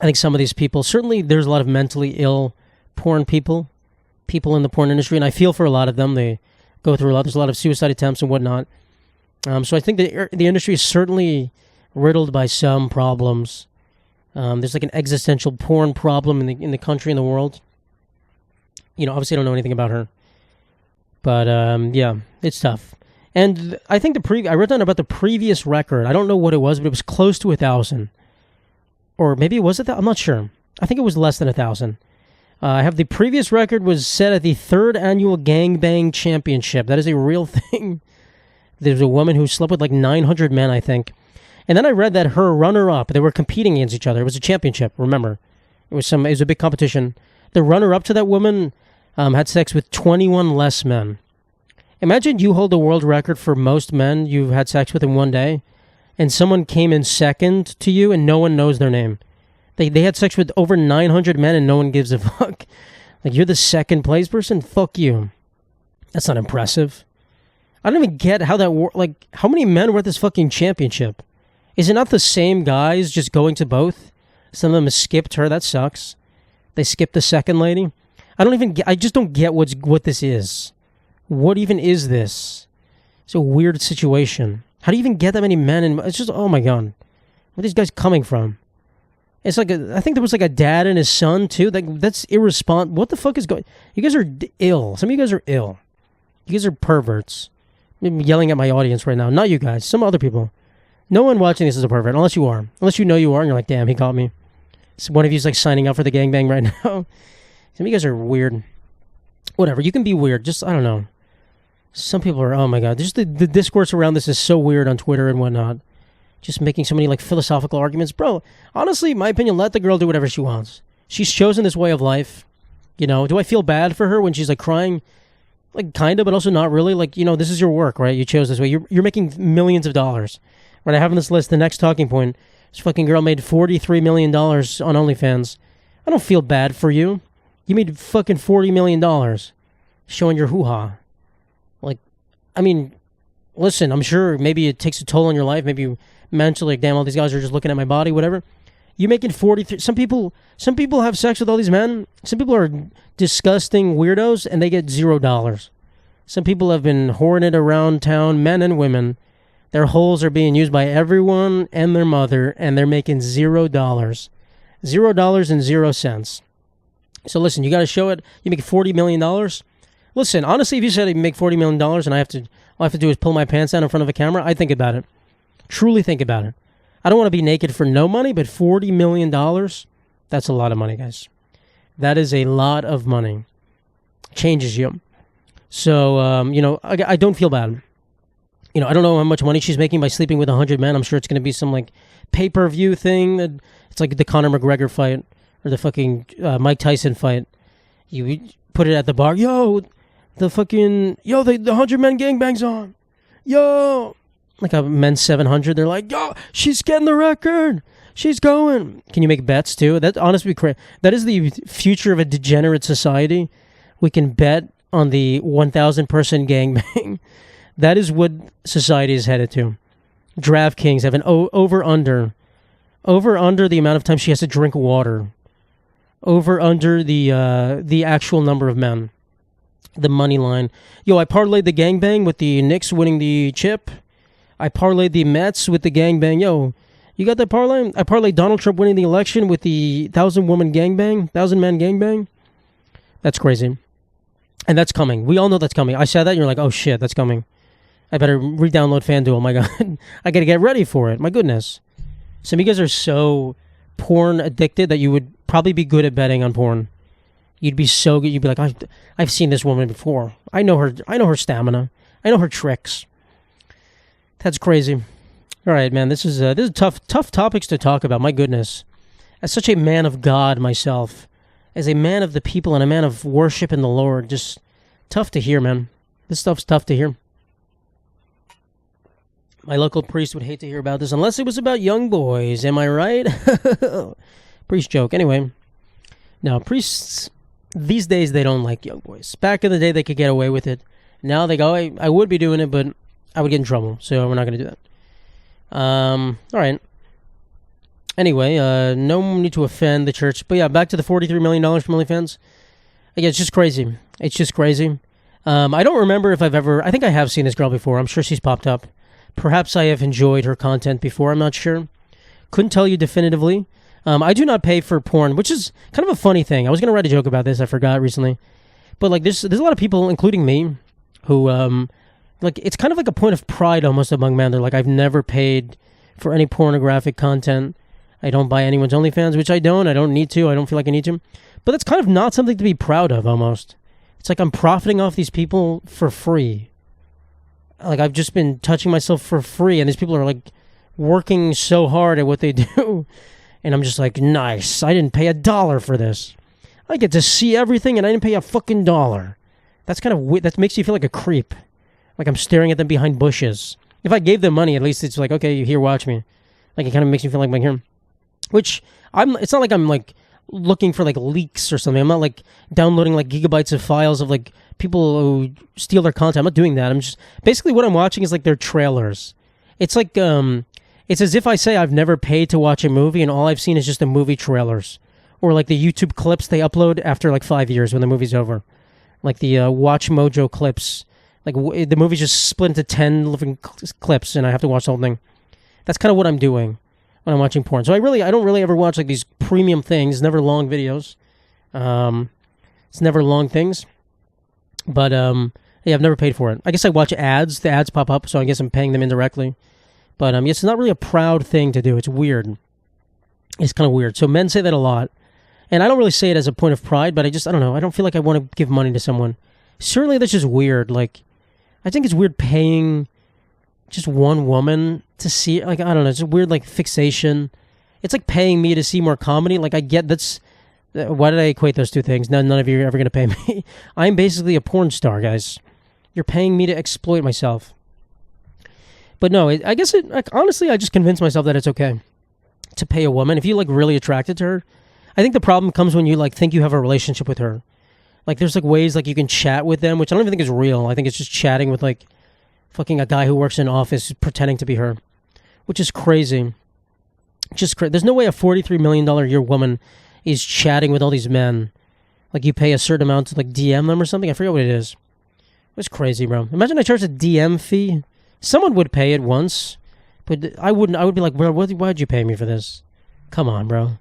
I think some of these people, certainly there's a lot of mentally ill porn people in the porn industry, and I feel for a lot of them. They go through a lot. There's a lot of suicide attempts and whatnot. So I think the industry is certainly riddled by some problems. There's like an existential porn problem in the country and the world. You know, obviously I don't know anything about her. But yeah, it's tough. And I think I wrote down about the previous record. I don't know what it was, but it was close to 1,000. Or maybe it was 1,000. I'm not sure. I think it was less than 1,000. I have the previous record was set at the 3rd annual Gangbang Championship. That is a real thing. There's a woman who slept with like 900 men, I think. And then I read that her runner-up, they were competing against each other. It was a championship, remember. It was a big competition. The runner-up to that woman had sex with 21 less men. Imagine you hold the world record for most men you've had sex with in one day, and someone came in second to you and no one knows their name. They had sex with over 900 men and no one gives a fuck. Like, you're the second place person? Fuck you. That's not impressive. I don't even get how that works. Like, how many men were at this fucking championship? Is it not the same guys just going to both? Some of them have skipped her. That sucks. They skipped the second lady. I just don't get what this is. What even is this? It's a weird situation. How do you even get that many men? It's just, oh my God. Where are these guys coming from? It's like, I think there was like a dad and his son too. That's irresponsible. What the fuck is going? You guys are ill. Some of you guys are ill. You guys are perverts. I'm yelling at my audience right now. Not you guys. Some other people. No one watching this is a pervert, unless you are. Unless you know you are and you're like, damn, he caught me. So one of you's like signing up for the gangbang right now. Some of you guys are weird. Whatever. You can be weird. Just, I don't know. Some people are, oh my God. Just the discourse around this is so weird on Twitter and whatnot. Just making so many like philosophical arguments. Bro, honestly, my opinion, let the girl do whatever she wants. She's chosen this way of life. You know, do I feel bad for her when she's like crying? Like, kind of, but also not really. Like, you know, this is your work, right? You chose this way. You're making millions of dollars. Right, I have on this list, the next talking point, this fucking girl made $43 million on OnlyFans. I don't feel bad for you. You made fucking $40 million showing your hoo-ha. Like, I mean, listen, I'm sure maybe it takes a toll on your life. Maybe you mentally, like, damn, all these guys are just looking at my body, whatever. You making 43. Some people have sex with all these men. Some people are disgusting weirdos, and they get $0. Some people have been whoring it around town, men and women. Their holes are being used by everyone and their mother, and they're making $0. $0.00. So listen, you got to show it. You make $40 million. Listen, honestly, if you said you make $40 million and all I have to do is pull my pants down in front of a camera, I'd think about it. Truly think about it. I don't want to be naked for no money, but $40 million, that's a lot of money, guys. That is a lot of money. Changes you. So, I don't feel bad. I don't know how much money she's making by sleeping with 100 men. I'm sure it's going to be some, like, pay-per-view thing. It's like the Conor McGregor fight or the fucking Mike Tyson fight. You put it at the bar. Yo, the 100 men gangbang's on. Yo. Like a men's 700, they're like, yo, she's getting the record. She's going. Can you make bets too? That honestly, that is the future of a degenerate society. We can bet on the 1,000 person gangbang. That is what society is headed to. DraftKings have an over under the amount of time she has to drink water. Over under the actual number of men. The money line. Yo, I parlayed the gangbang with the Knicks winning the chip. I parlayed the Mets with the gangbang. Yo, you got that parlay? I parlayed Donald Trump winning the election with the 1,000-man gangbang. That's crazy. And that's coming. We all know that's coming. I said that, and you're like, oh shit, that's coming. I better re-download FanDuel. My God. I got to get ready for it. My goodness. Some of you guys are so porn addicted that you would probably be good at betting on porn. You'd be so good. You'd be like, I've seen this woman before. I know her stamina. I know her tricks. That's crazy. All right, man. This is tough topics to talk about. My goodness. As such a man of God myself, as a man of the people and a man of worship in the Lord, just tough to hear, man. This stuff's tough to hear. My local priest would hate to hear about this unless it was about young boys. Am I right? Priest joke. Anyway, now priests these days they don't like young boys. Back in the day they could get away with it. Now they go, I would be doing it, but I would get in trouble, so we're not going to do that. All right. Anyway, no need to offend the church. But yeah, back to the $43 million from OnlyFans. Again, it's just crazy. It's just crazy. I don't remember if I think I have seen this girl before. I'm sure she's popped up. Perhaps I have enjoyed her content before. I'm not sure. Couldn't tell you definitively. I do not pay for porn, which is kind of a funny thing. I was going to write a joke about this. I forgot recently. But like, there's a lot of people, including me, who... like, it's kind of like a point of pride almost among men. They're like, I've never paid for any pornographic content. I don't buy anyone's OnlyFans, which I don't. I don't need to. I don't feel like I need to. But that's kind of not something to be proud of, almost. It's like I'm profiting off these people for free. Like, I've just been touching myself for free, and these people are, like, working so hard at what they do. And I'm just like, nice. I didn't pay $1 for this. I get to see everything, and I didn't pay a fucking dollar. That's kind of weird. That makes you feel like a creep. Like I'm staring at them behind bushes. If I gave them money, at least it's like, okay, you here, watch me. Like, it kind of makes me feel like I'm here. Which, it's not like I'm, like, looking for, like, leaks or something. I'm not, like, downloading, like, gigabytes of files of, like, people who steal their content. I'm not doing that. I'm just, basically what I'm watching is, like, their trailers. It's like, it's as if I say I've never paid to watch a movie and all I've seen is just the movie trailers. Or, like, the YouTube clips they upload after, like, 5 years when the movie's over. Like, the Watch Mojo clips. Like, the movie's just split into 10 living clips and I have to watch the whole thing. That's kind of what I'm doing when I'm watching porn. So I don't really ever watch, like, these premium things. Never long videos. It's never long things. But, yeah, I've never paid for it. I guess I watch ads. The ads pop up, so I guess I'm paying them indirectly. But, it's not really a proud thing to do. It's weird. It's kind of weird. So men say that a lot. And I don't really say it as a point of pride, but I don't know. I don't feel like I want to give money to someone. Certainly that's just weird. Like, I think it's weird paying just one woman to see, like, I don't know, it's a weird, like, fixation. It's like paying me to see more comedy. Like, I get that's, why did I equate those two things? None of you are ever going to pay me. I'm basically a porn star, guys. You're paying me to exploit myself. But no, I guess like, honestly, I just convinced myself that it's okay to pay a woman. If you're, like, really attracted to her, I think the problem comes when you, like, think you have a relationship with her. Like, there's, like, ways, like, you can chat with them, which I don't even think is real. I think it's just chatting with, like, Fucking a guy who works in an office pretending to be her, which is crazy. There's no way a $43 million a year woman is chatting with all these men. Like, you pay a certain amount to, like, DM them or something. I forget what it is. It's crazy, bro. Imagine I charged a DM fee. Someone would pay it once, but I wouldn't. I would be like, bro, why'd you pay me for this? Come on, bro.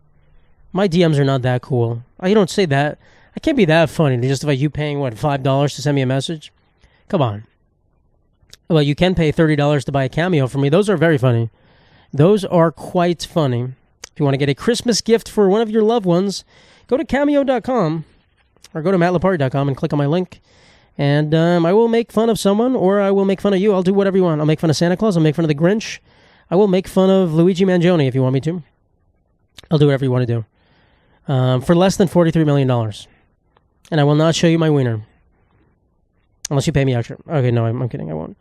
My DMs are not that cool. You don't say that. I can't be that funny to justify you paying, what, $5 to send me a message? Come on. Well, you can pay $30 to buy a cameo from me. Those are very funny. Those are quite funny. If you want to get a Christmas gift for one of your loved ones, go to cameo.com or go to mattlipari.com and click on my link. And I will make fun of someone, or I will make fun of you. I'll do whatever you want. I'll make fun of Santa Claus. I'll make fun of the Grinch. I will make fun of Luigi Mangione if you want me to. I'll do whatever you want to do. For less than $43 million. And I will not show you my wiener. Unless you pay me extra. Okay, no, I'm kidding. I won't.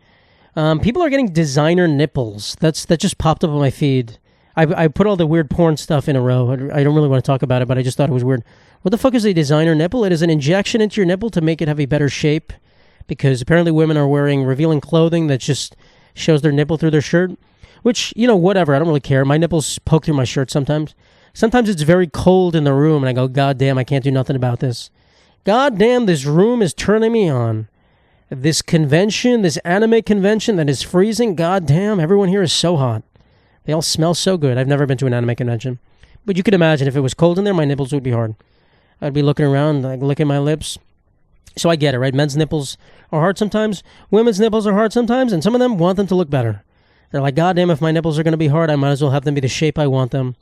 People are getting designer nipples. That just popped up on my feed. I put all the weird porn stuff in a row. I don't really want to talk about it, but I just thought it was weird. What the fuck is a designer nipple? It is an injection into your nipple to make it have a better shape. Because apparently women are wearing revealing clothing that just shows their nipple through their shirt. Which, whatever. I don't really care. My nipples poke through my shirt sometimes. Sometimes it's very cold in the room, and I go, God damn, I can't do nothing about this. God damn, this room is turning me on. This convention, this anime convention that is freezing, god damn, everyone here is so hot. They all smell so good. I've never been to an anime convention. But you could imagine if it was cold in there, my nipples would be hard. I'd be looking around, like licking my lips. So I get it, right? Men's nipples are hard sometimes. Women's nipples are hard sometimes. And some of them want them to look better. They're like, God damn, if my nipples are going to be hard, I might as well have them be the shape I want them.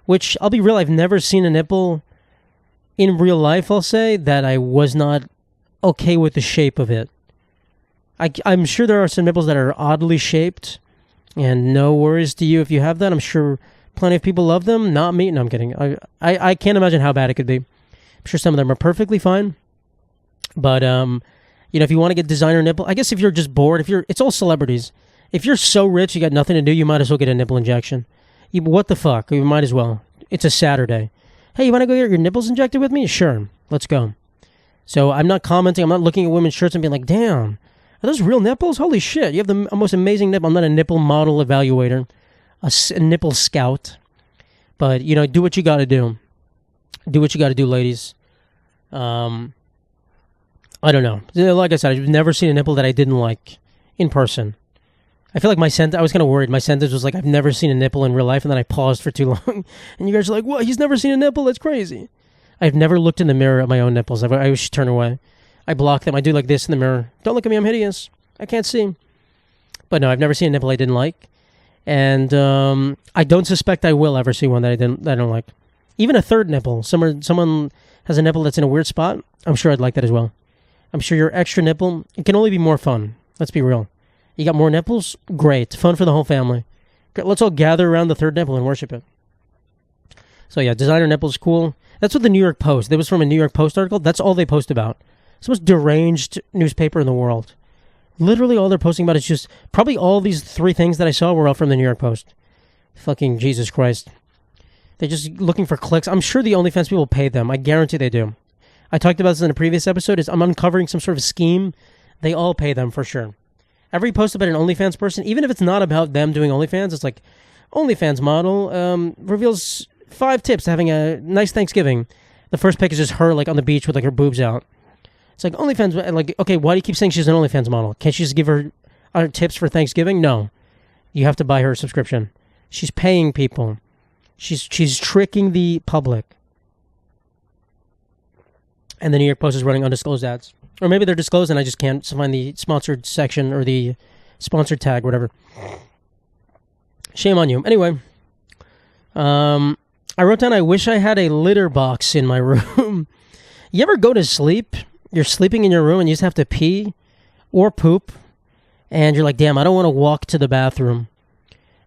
Which, I'll be real, I've never seen a nipple in real life, I'll say, that I was not okay with the shape of it. I'm sure there are some nipples that are oddly shaped. And no worries to you if you have that. I'm sure plenty of people love them. Not me. No, I'm kidding. I can't imagine how bad it could be. I'm sure some of them are perfectly fine. But, if you want to get designer nipple, I guess if you're just bored, it's all celebrities. If you're so rich, you got nothing to do, you might as well get a nipple injection. What the fuck? You might as well. It's a Saturday. Hey, you want to go get your nipples injected with me? Sure. Let's go. So I'm not commenting. I'm not looking at women's shirts and being like, damn, are those real nipples? Holy shit. You have the most amazing nipple. I'm not a nipple model evaluator. A nipple scout. But, do what you got to do. Do what you got to do, ladies. I don't know. Like I said, I've never seen a nipple that I didn't like in person. I feel like I was kind of worried. My sentence was like, I've never seen a nipple in real life, and then I paused for too long. And you guys are like, what? He's never seen a nipple? That's crazy. I've never looked in the mirror at my own nipples. I always turn away. I block them. I do like this in the mirror. Don't look at me. I'm hideous. I can't see. But no, I've never seen a nipple I didn't like. And I don't suspect I will ever see one that I don't like. Even a third nipple. Someone has a nipple that's in a weird spot. I'm sure I'd like that as well. I'm sure your extra nipple, it can only be more fun. Let's be real. You got more nipples? Great. Fun for the whole family. Let's all gather around the third nipple and worship it. So yeah, designer nipples, cool. That's what the New York Post, that was from a New York Post article. That's all they post about. It's the most deranged newspaper in the world. Literally all they're posting about is just, probably all these 3 things that I saw were all from the New York Post. Fucking Jesus Christ. They're just looking for clicks. I'm sure the OnlyFans people pay them. I guarantee they do. I talked about this in a previous episode. I'm uncovering some sort of scheme. They all pay them for sure. Every post about an OnlyFans person, even if it's not about them doing OnlyFans, it's like, OnlyFans model reveals 5 tips to having a nice Thanksgiving. The first pic is just her like on the beach with like her boobs out. It's like, OnlyFans, like, okay, why do you keep saying she's an OnlyFans model? Can't you just give her tips for Thanksgiving? No. You have to buy her a subscription. She's paying people. She's tricking the public. And the New York Post is running undisclosed ads. Or maybe they're disclosed and I just can't find the sponsored section or the sponsored tag, whatever. Shame on you. Anyway, I wrote down, I wish I had a litter box in my room. You ever go to sleep? You're sleeping in your room and you just have to pee or poop. And you're like, damn, I don't want to walk to the bathroom.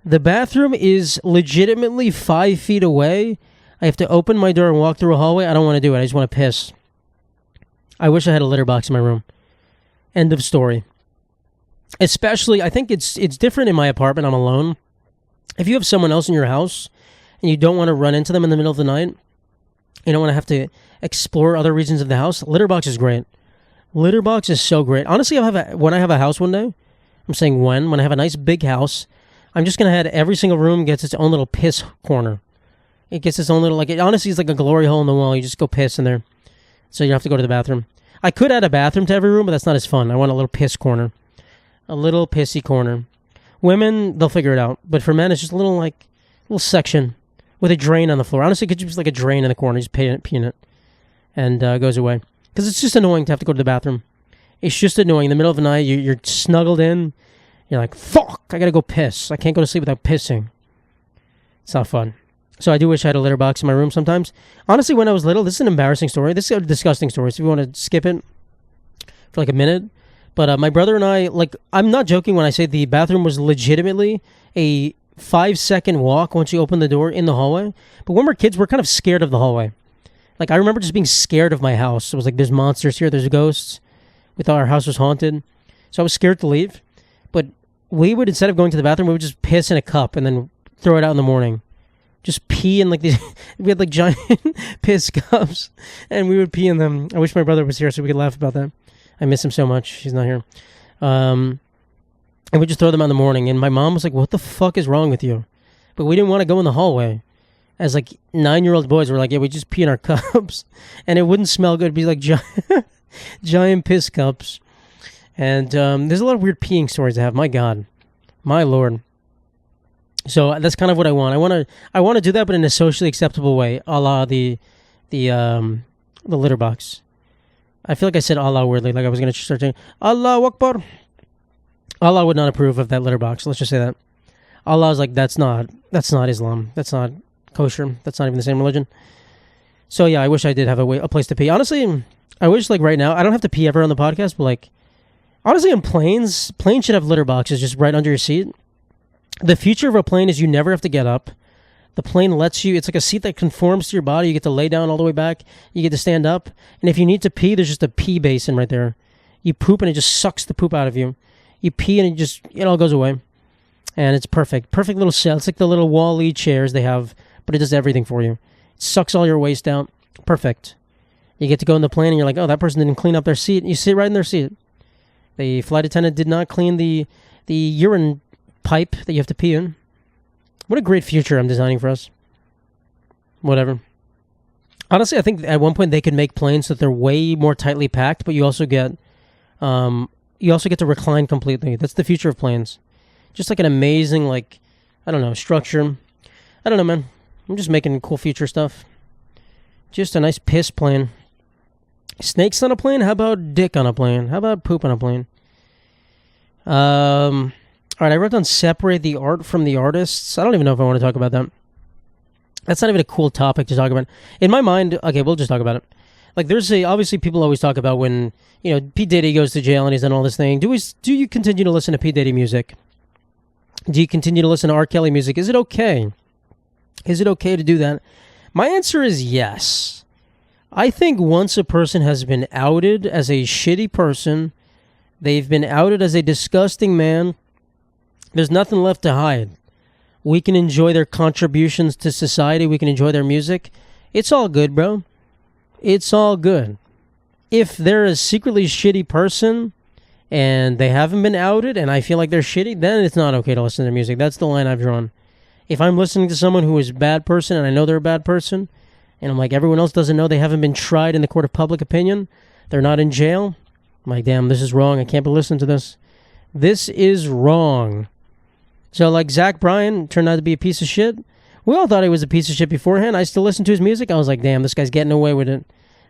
The bathroom is legitimately 5 feet away. I have to open my door and walk through a hallway. I don't want to do it. I just want to piss. I wish I had a litter box in my room. End of story. Especially, I think it's different in my apartment. I'm alone. If you have someone else in your house and you don't want to run into them in the middle of the night, you don't want to have to explore other regions of the house, litter box is great. Litter box is so great. Honestly, when I have a house one day, I'm saying when I have a nice big house, I'm just going to have every single room gets its own little piss corner. It gets its own little, like, it honestly is like a glory hole in the wall. You just go piss in there. So you have to go to the bathroom. I could add a bathroom to every room, but that's not as fun. I want a little piss corner. A little pissy corner. Women, they'll figure it out. But for men, it's just a little section with a drain on the floor. Honestly, it could just be like a drain in the corner. You just pee in it. And it goes away. Because it's just annoying to have to go to the bathroom. It's just annoying. In the middle of the night, you're snuggled in. You're like, fuck, I gotta go piss. I can't go to sleep without pissing. It's not fun. So I do wish I had a litter box in my room sometimes. Honestly, when I was little, this is an embarrassing story. This is a disgusting story. So if you want to skip it for like a minute. But my brother and I, like, I'm not joking when I say the bathroom was legitimately a 5-second walk once you open the door in the hallway. But when we're kids, we're kind of scared of the hallway. Like, I remember just being scared of my house. It was like, there's monsters here, there's ghosts. We thought our house was haunted. So I was scared to leave. But we would, instead of going to the bathroom, we would just piss in a cup and then throw it out in the morning. Just pee in like these, we had like giant piss cups and we would pee in them. I wish my brother was here so we could laugh about that. I miss him so much. He's not here. And we just throw them out in the morning. And my mom was like, what the fuck is wrong with you? But we didn't want to go in the hallway. As like 9-year-old boys, we're like, yeah, we just pee in our cups. And it wouldn't smell good. It'd be like giant piss cups. And there's a lot of weird peeing stories to have. My God. My Lord. So that's kind of what I want. I want to do that, but in a socially acceptable way, a la the litter box. I feel like I said Allah weirdly, like I was going to start saying Allah Akbar. Allah would not approve of that litter box. Let's just say that. Allah is like, that's not Islam. That's not kosher. That's not even the same religion. So yeah, I wish I did have a place to pee. Honestly, I wish like right now, I don't have to pee ever on the podcast, but like, honestly, on planes should have litter boxes just right under your seat. The future of a plane is you never have to get up. The plane lets you, it's like a seat that conforms to your body. You get to lay down all the way back. You get to stand up. And if you need to pee, there's just a pee basin right there. You poop and it just sucks the poop out of you. You pee and it all goes away. And it's perfect. Perfect little cell. It's like the little Wall-E chairs they have, but it does everything for you. It sucks all your waste out. Perfect. You get to go in the plane and you're like, oh, that person didn't clean up their seat. You sit right in their seat. The flight attendant did not clean the urine pipe that you have to pee in. What a great future I'm designing for us. Whatever. Honestly, I think at one point they could make planes so that they're way more tightly packed, but you also get to recline completely. That's the future of planes. Just like an amazing, like, I don't know, structure. I don't know, man. I'm just making cool future stuff. Just a nice piss plane. Snakes on a plane? How about dick on a plane? How about poop on a plane? All right, I wrote down separate the art from the artists. I don't even know if I want to talk about that. That's not even a cool topic to talk about. In my mind, okay, we'll just talk about it. Like, obviously people always talk about when, P. Diddy goes to jail and he's done all this thing. Do you continue to listen to P. Diddy music? Do you continue to listen to R. Kelly music? Is it okay? Is it okay to do that? My answer is yes. I think once a person has been outed as a shitty person, they've been outed as a disgusting man, there's nothing left to hide. We can enjoy their contributions to society. We can enjoy their music. It's all good, bro. It's all good. If they're a secretly shitty person and they haven't been outed and I feel like they're shitty, then it's not okay to listen to their music. That's the line I've drawn. If I'm listening to someone who is a bad person and I know they're a bad person and I'm like, everyone else doesn't know, they haven't been tried in the court of public opinion, they're not in jail, I'm like, damn, this is wrong. I can't be listening to this. This is wrong. So, like, Zach Bryan turned out to be a piece of shit. We all thought he was a piece of shit beforehand. I still listened to his music. I was like, damn, this guy's getting away with it.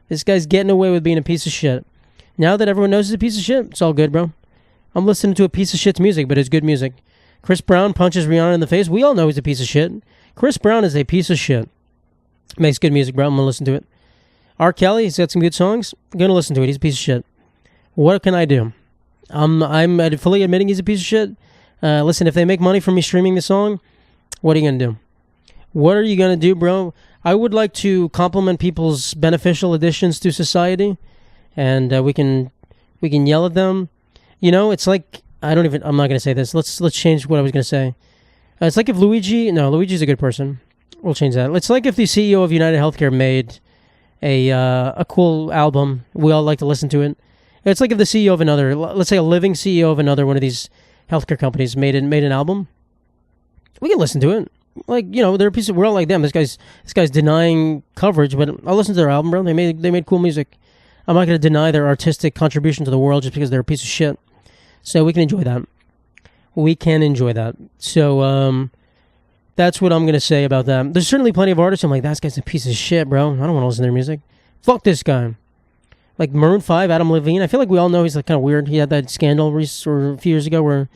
This guy's getting away with being a piece of shit. Now that everyone knows he's a piece of shit, it's all good, bro. I'm listening to a piece of shit's music, but it's good music. Chris Brown punches Rihanna in the face. We all know he's a piece of shit. Chris Brown is a piece of shit. Makes good music, bro. I'm going to listen to it. R. Kelly, he's got some good songs. I'm going to listen to it. He's a piece of shit. What can I do? I'm fully admitting he's a piece of shit. Listen, if they make money from me streaming the song, what are you going to do? What are you going to do, bro? I would like to compliment people's beneficial additions to society, and we can yell at them. It's like, I'm not going to say this. Let's change what I was going to say. It's like if Luigi's a good person. We'll change that. It's like if the CEO of United Healthcare made a cool album. We all like to listen to it. It's like if the CEO of another, let's say a living CEO of another one of these healthcare companies made an album, we can listen to it. Like, they're a piece of, we're all like them. This guy's denying coverage, but I'll listen to their album, bro. They made cool music. I'm not going to deny their artistic contribution to the world just because they're a piece of shit. So we can enjoy that. So that's what I'm going to say about that. There's certainly plenty of artists I'm like, that guy's a piece of shit, bro. I don't want to listen to their music. Fuck this guy. Like Maroon 5, Adam Levine. I feel like we all know he's like kind of weird. He had that scandal a few years ago where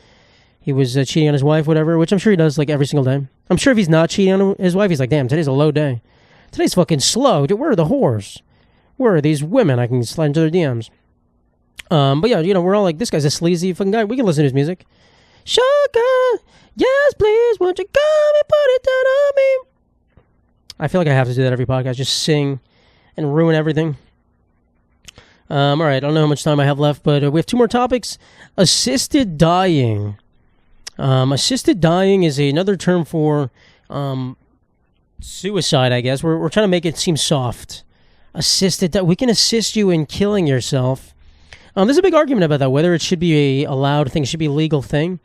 he was cheating on his wife, whatever, which I'm sure he does like every single day. I'm sure if he's not cheating on his wife, he's like, damn, today's a low day. Today's fucking slow. Dude, where are the whores? Where are these women I can slide into their DMs? But yeah, we're all like, this guy's a sleazy fucking guy. We can listen to his music. Sugar, yes, please, won't you come and put it down on me? I feel like I have to do that every podcast. Just sing and ruin everything. All right, I don't know how much time I have left, but we have 2 more topics. Assisted dying. Assisted dying is another term for suicide, I guess. We're trying to make it seem soft. Assisted, we can assist you in killing yourself. There's a big argument about that, whether it should be a allowed thing, it should be a legal thing.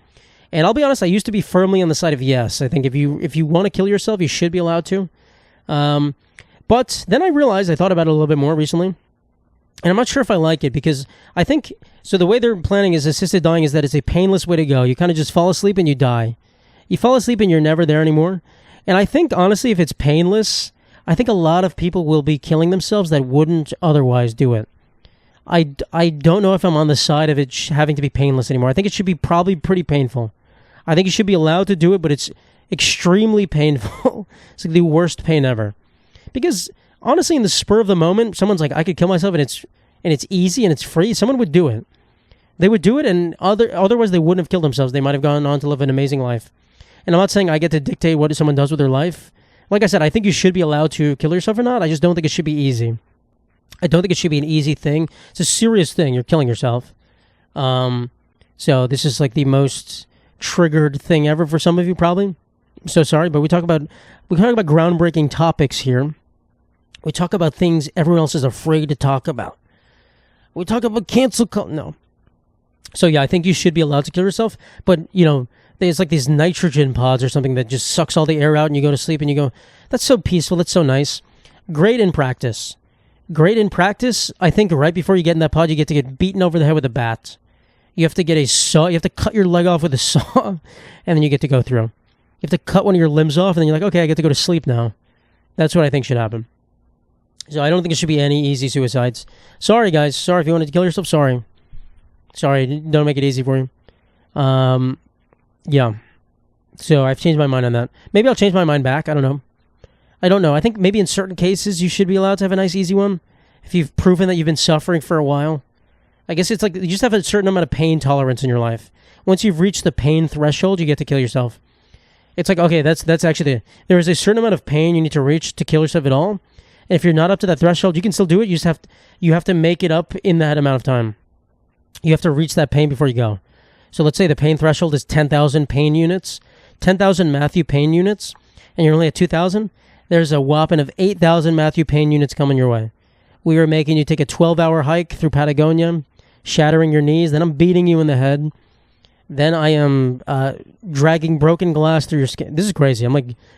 And I'll be honest, I used to be firmly on the side of yes. I think if you want to kill yourself, you should be allowed to. But then I realized, I thought about it a little bit more recently, and I'm not sure if I like it because I think, so the way they're planning is assisted dying is that it's a painless way to go. You kind of just fall asleep and you die. You fall asleep and you're never there anymore. And I think, honestly, if it's painless, I think a lot of people will be killing themselves that wouldn't otherwise do it. I don't know if I'm on the side of it having to be painless anymore. I think it should be probably pretty painful. I think you should be allowed to do it, but it's extremely painful. It's like the worst pain ever. Because, honestly, in the spur of the moment, someone's like, I could kill myself and it's easy and it's free. Someone would do it. They would do it, and otherwise they wouldn't have killed themselves. They might have gone on to live an amazing life. And I'm not saying I get to dictate what someone does with their life. Like I said, I think you should be allowed to kill yourself or not. I just don't think it should be easy. I don't think it should be an easy thing. It's a serious thing. You're killing yourself. So this is like the most triggered thing ever for some of you, probably. I'm so sorry, but we talk about groundbreaking topics here. We talk about things everyone else is afraid to talk about. We talk about cancel culture. No. So yeah, I think you should be allowed to kill yourself, but there's like these nitrogen pods or something that just sucks all the air out and you go to sleep and you go, that's so peaceful, that's so nice. Great in practice. I think right before you get in that pod, you get to get beaten over the head with a bat. You have to get a saw, you have to cut your leg off with a saw, and then you get to go through. You have to cut one of your limbs off, and then you're like, okay, I get to go to sleep now. That's what I think should happen. So I don't think it should be any easy suicides. Sorry, guys. Sorry if you wanted to kill yourself. Sorry, don't make it easy for you. Yeah. So I've changed my mind on that. Maybe I'll change my mind back. I don't know. I think maybe in certain cases you should be allowed to have a nice, easy one. If you've proven that you've been suffering for a while. I guess it's like you just have a certain amount of pain tolerance in your life. Once you've reached the pain threshold, you get to kill yourself. It's like, okay, that's actually there is a certain amount of pain you need to reach to kill yourself at all. And if you're not up to that threshold, you can still do it. You have to make it up in that amount of time. You have to reach that pain before you go. So let's say the pain threshold is 10,000 pain units, 10,000 Matthew pain units, and you're only at 2,000. There's a whopping of 8,000 Matthew pain units coming your way. We are making you take a 12-hour hike through Patagonia, shattering your knees. Then I'm beating you in the head. Then I am dragging broken glass through your skin. This is crazy.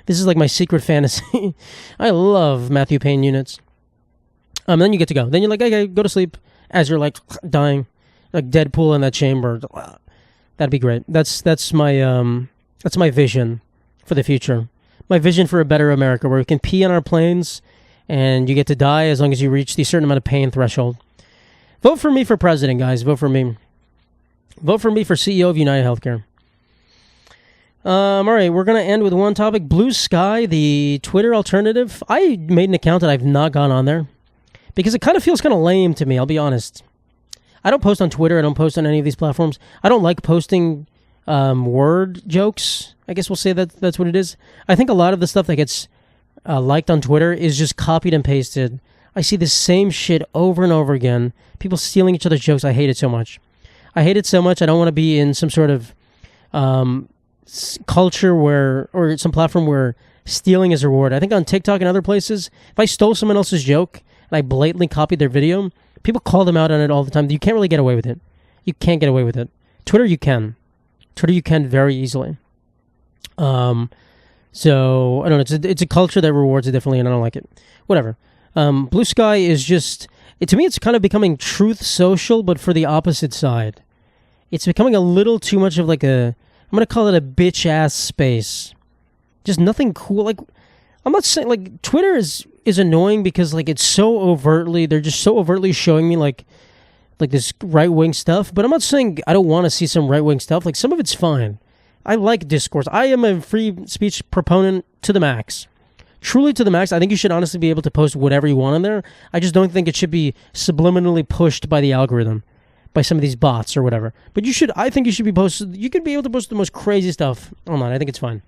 This is like my secret fantasy. I love Matthew pain units. Then you get to go. Then you're like, okay, go to sleep as you're like dying, like Deadpool in that chamber. That'd be great. That's my vision for the future. My vision for a better America where we can pee on our planes and you get to die as long as you reach the certain amount of pain threshold. Vote for me for president, guys. Vote for me. Vote for me for CEO of United Healthcare. All right, we're going to end with one topic. Blue Sky, the Twitter alternative. I made an account and I've not gone on there because it kind of feels kind of lame to me, I'll be honest. I don't post on Twitter. I don't post on any of these platforms. I don't like posting word jokes. I guess we'll say that's what it is. I think a lot of the stuff that gets liked on Twitter is just copied and pasted. I see the same shit over and over again. People stealing each other's jokes. I hate it so much. I don't want to be in some sort of culture or some platform where stealing is reward. I think on TikTok and other places, if I stole someone else's joke and I blatantly copied their video, people call them out on it all the time. You can't really get away with it. You can't get away with it. Twitter, you can. Twitter you can very easily. So I don't know. It's a culture that rewards it differently, and I don't like it. Whatever. Blue Sky is just to me. It's kind of becoming Truth Social, but for the opposite side. It's becoming a little too much of like I'm gonna call it a bitch ass space. Just nothing cool. Like I'm not saying like Twitter is annoying because like it's so overtly. They're just so overtly showing me like this right wing stuff. But I'm not saying I don't want to see some right wing stuff. Like some of it's fine. I like discourse. I am a free speech proponent to the max. Truly to the max. I think you should honestly be able to post whatever you want on there. I just don't think it should be subliminally pushed by the algorithm, by some of these bots or whatever. But I think you should be posted. You could be able to post the most crazy stuff online. I think it's fine.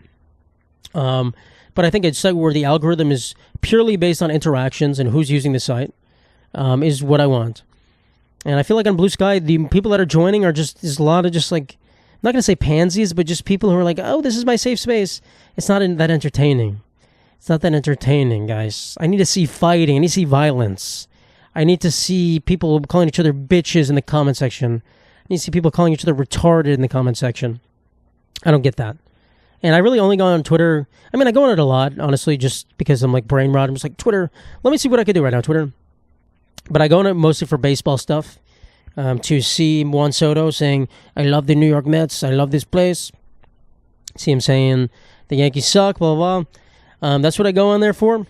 But I think a site where the algorithm is purely based on interactions and who's using the site is what I want. And I feel like on Blue Sky, the people that are joining there's a lot of just like, I'm not going to say pansies, but just people who are like, oh, this is my safe space. It's not that entertaining. It's not that entertaining, guys. I need to see fighting. I need to see violence. I need to see people calling each other bitches in the comment section. I need to see people calling each other retarded in the comment section. I don't get that. And I really only go on Twitter. I mean, I go on it a lot, honestly, just because I'm like brain rot. I'm just like, Twitter, let me see what I can do right now, Twitter. But I go on it mostly for baseball stuff. To see Juan Soto saying, I love the New York Mets. I love this place. See him saying, the Yankees suck, blah, blah, blah. That's what I go on there for.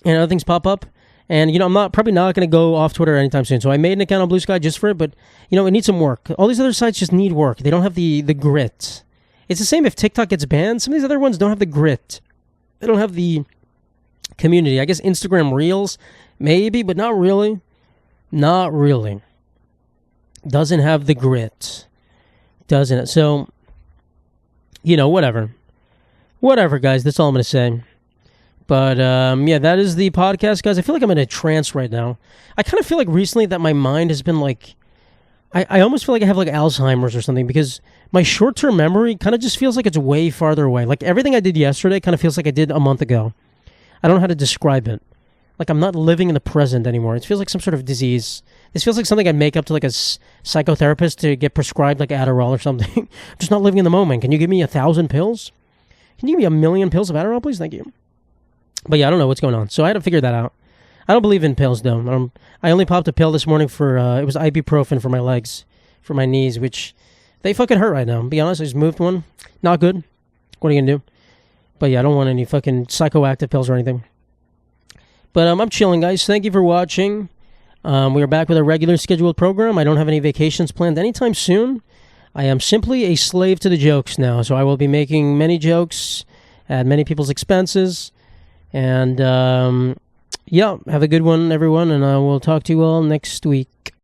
And other things pop up. And, I'm probably not going to go off Twitter anytime soon. So I made an account on Blue Sky just for it. But, it needs some work. All these other sites just need work. They don't have the grit. It's the same if TikTok gets banned. Some of these other ones don't have the grit. They don't have the community. I guess Instagram Reels, maybe, but not really. Not really. Doesn't have the grit. Doesn't it? So, whatever. Whatever, guys. That's all I'm going to say. But, that is the podcast, guys. I feel like I'm in a trance right now. I kind of feel like recently that my mind has been like, I almost feel like I have like Alzheimer's or something because my short-term memory kind of just feels like it's way farther away. Like everything I did yesterday kind of feels like I did a month ago. I don't know how to describe it. Like I'm not living in the present anymore. It feels like some sort of disease. This feels like something I'd make up to like a psychotherapist to get prescribed like Adderall or something. I'm just not living in the moment. Can you give me 1,000 pills? Can you give me 1,000,000 pills of Adderall, please? Thank you. But yeah, I don't know what's going on. So I had to figure that out. I don't believe in pills, though. I only popped a pill this morning for, it was ibuprofen for my legs, for my knees, which they fucking hurt right now. To be honest, I just moved one. Not good. What are you going to do? But yeah, I don't want any fucking psychoactive pills or anything. But I'm chilling, guys. Thank you for watching. We are back with a regular scheduled program. I don't have any vacations planned anytime soon. I am simply a slave to the jokes now, so I will be making many jokes at many people's expenses. And, have a good one, everyone, and I will talk to you all next week.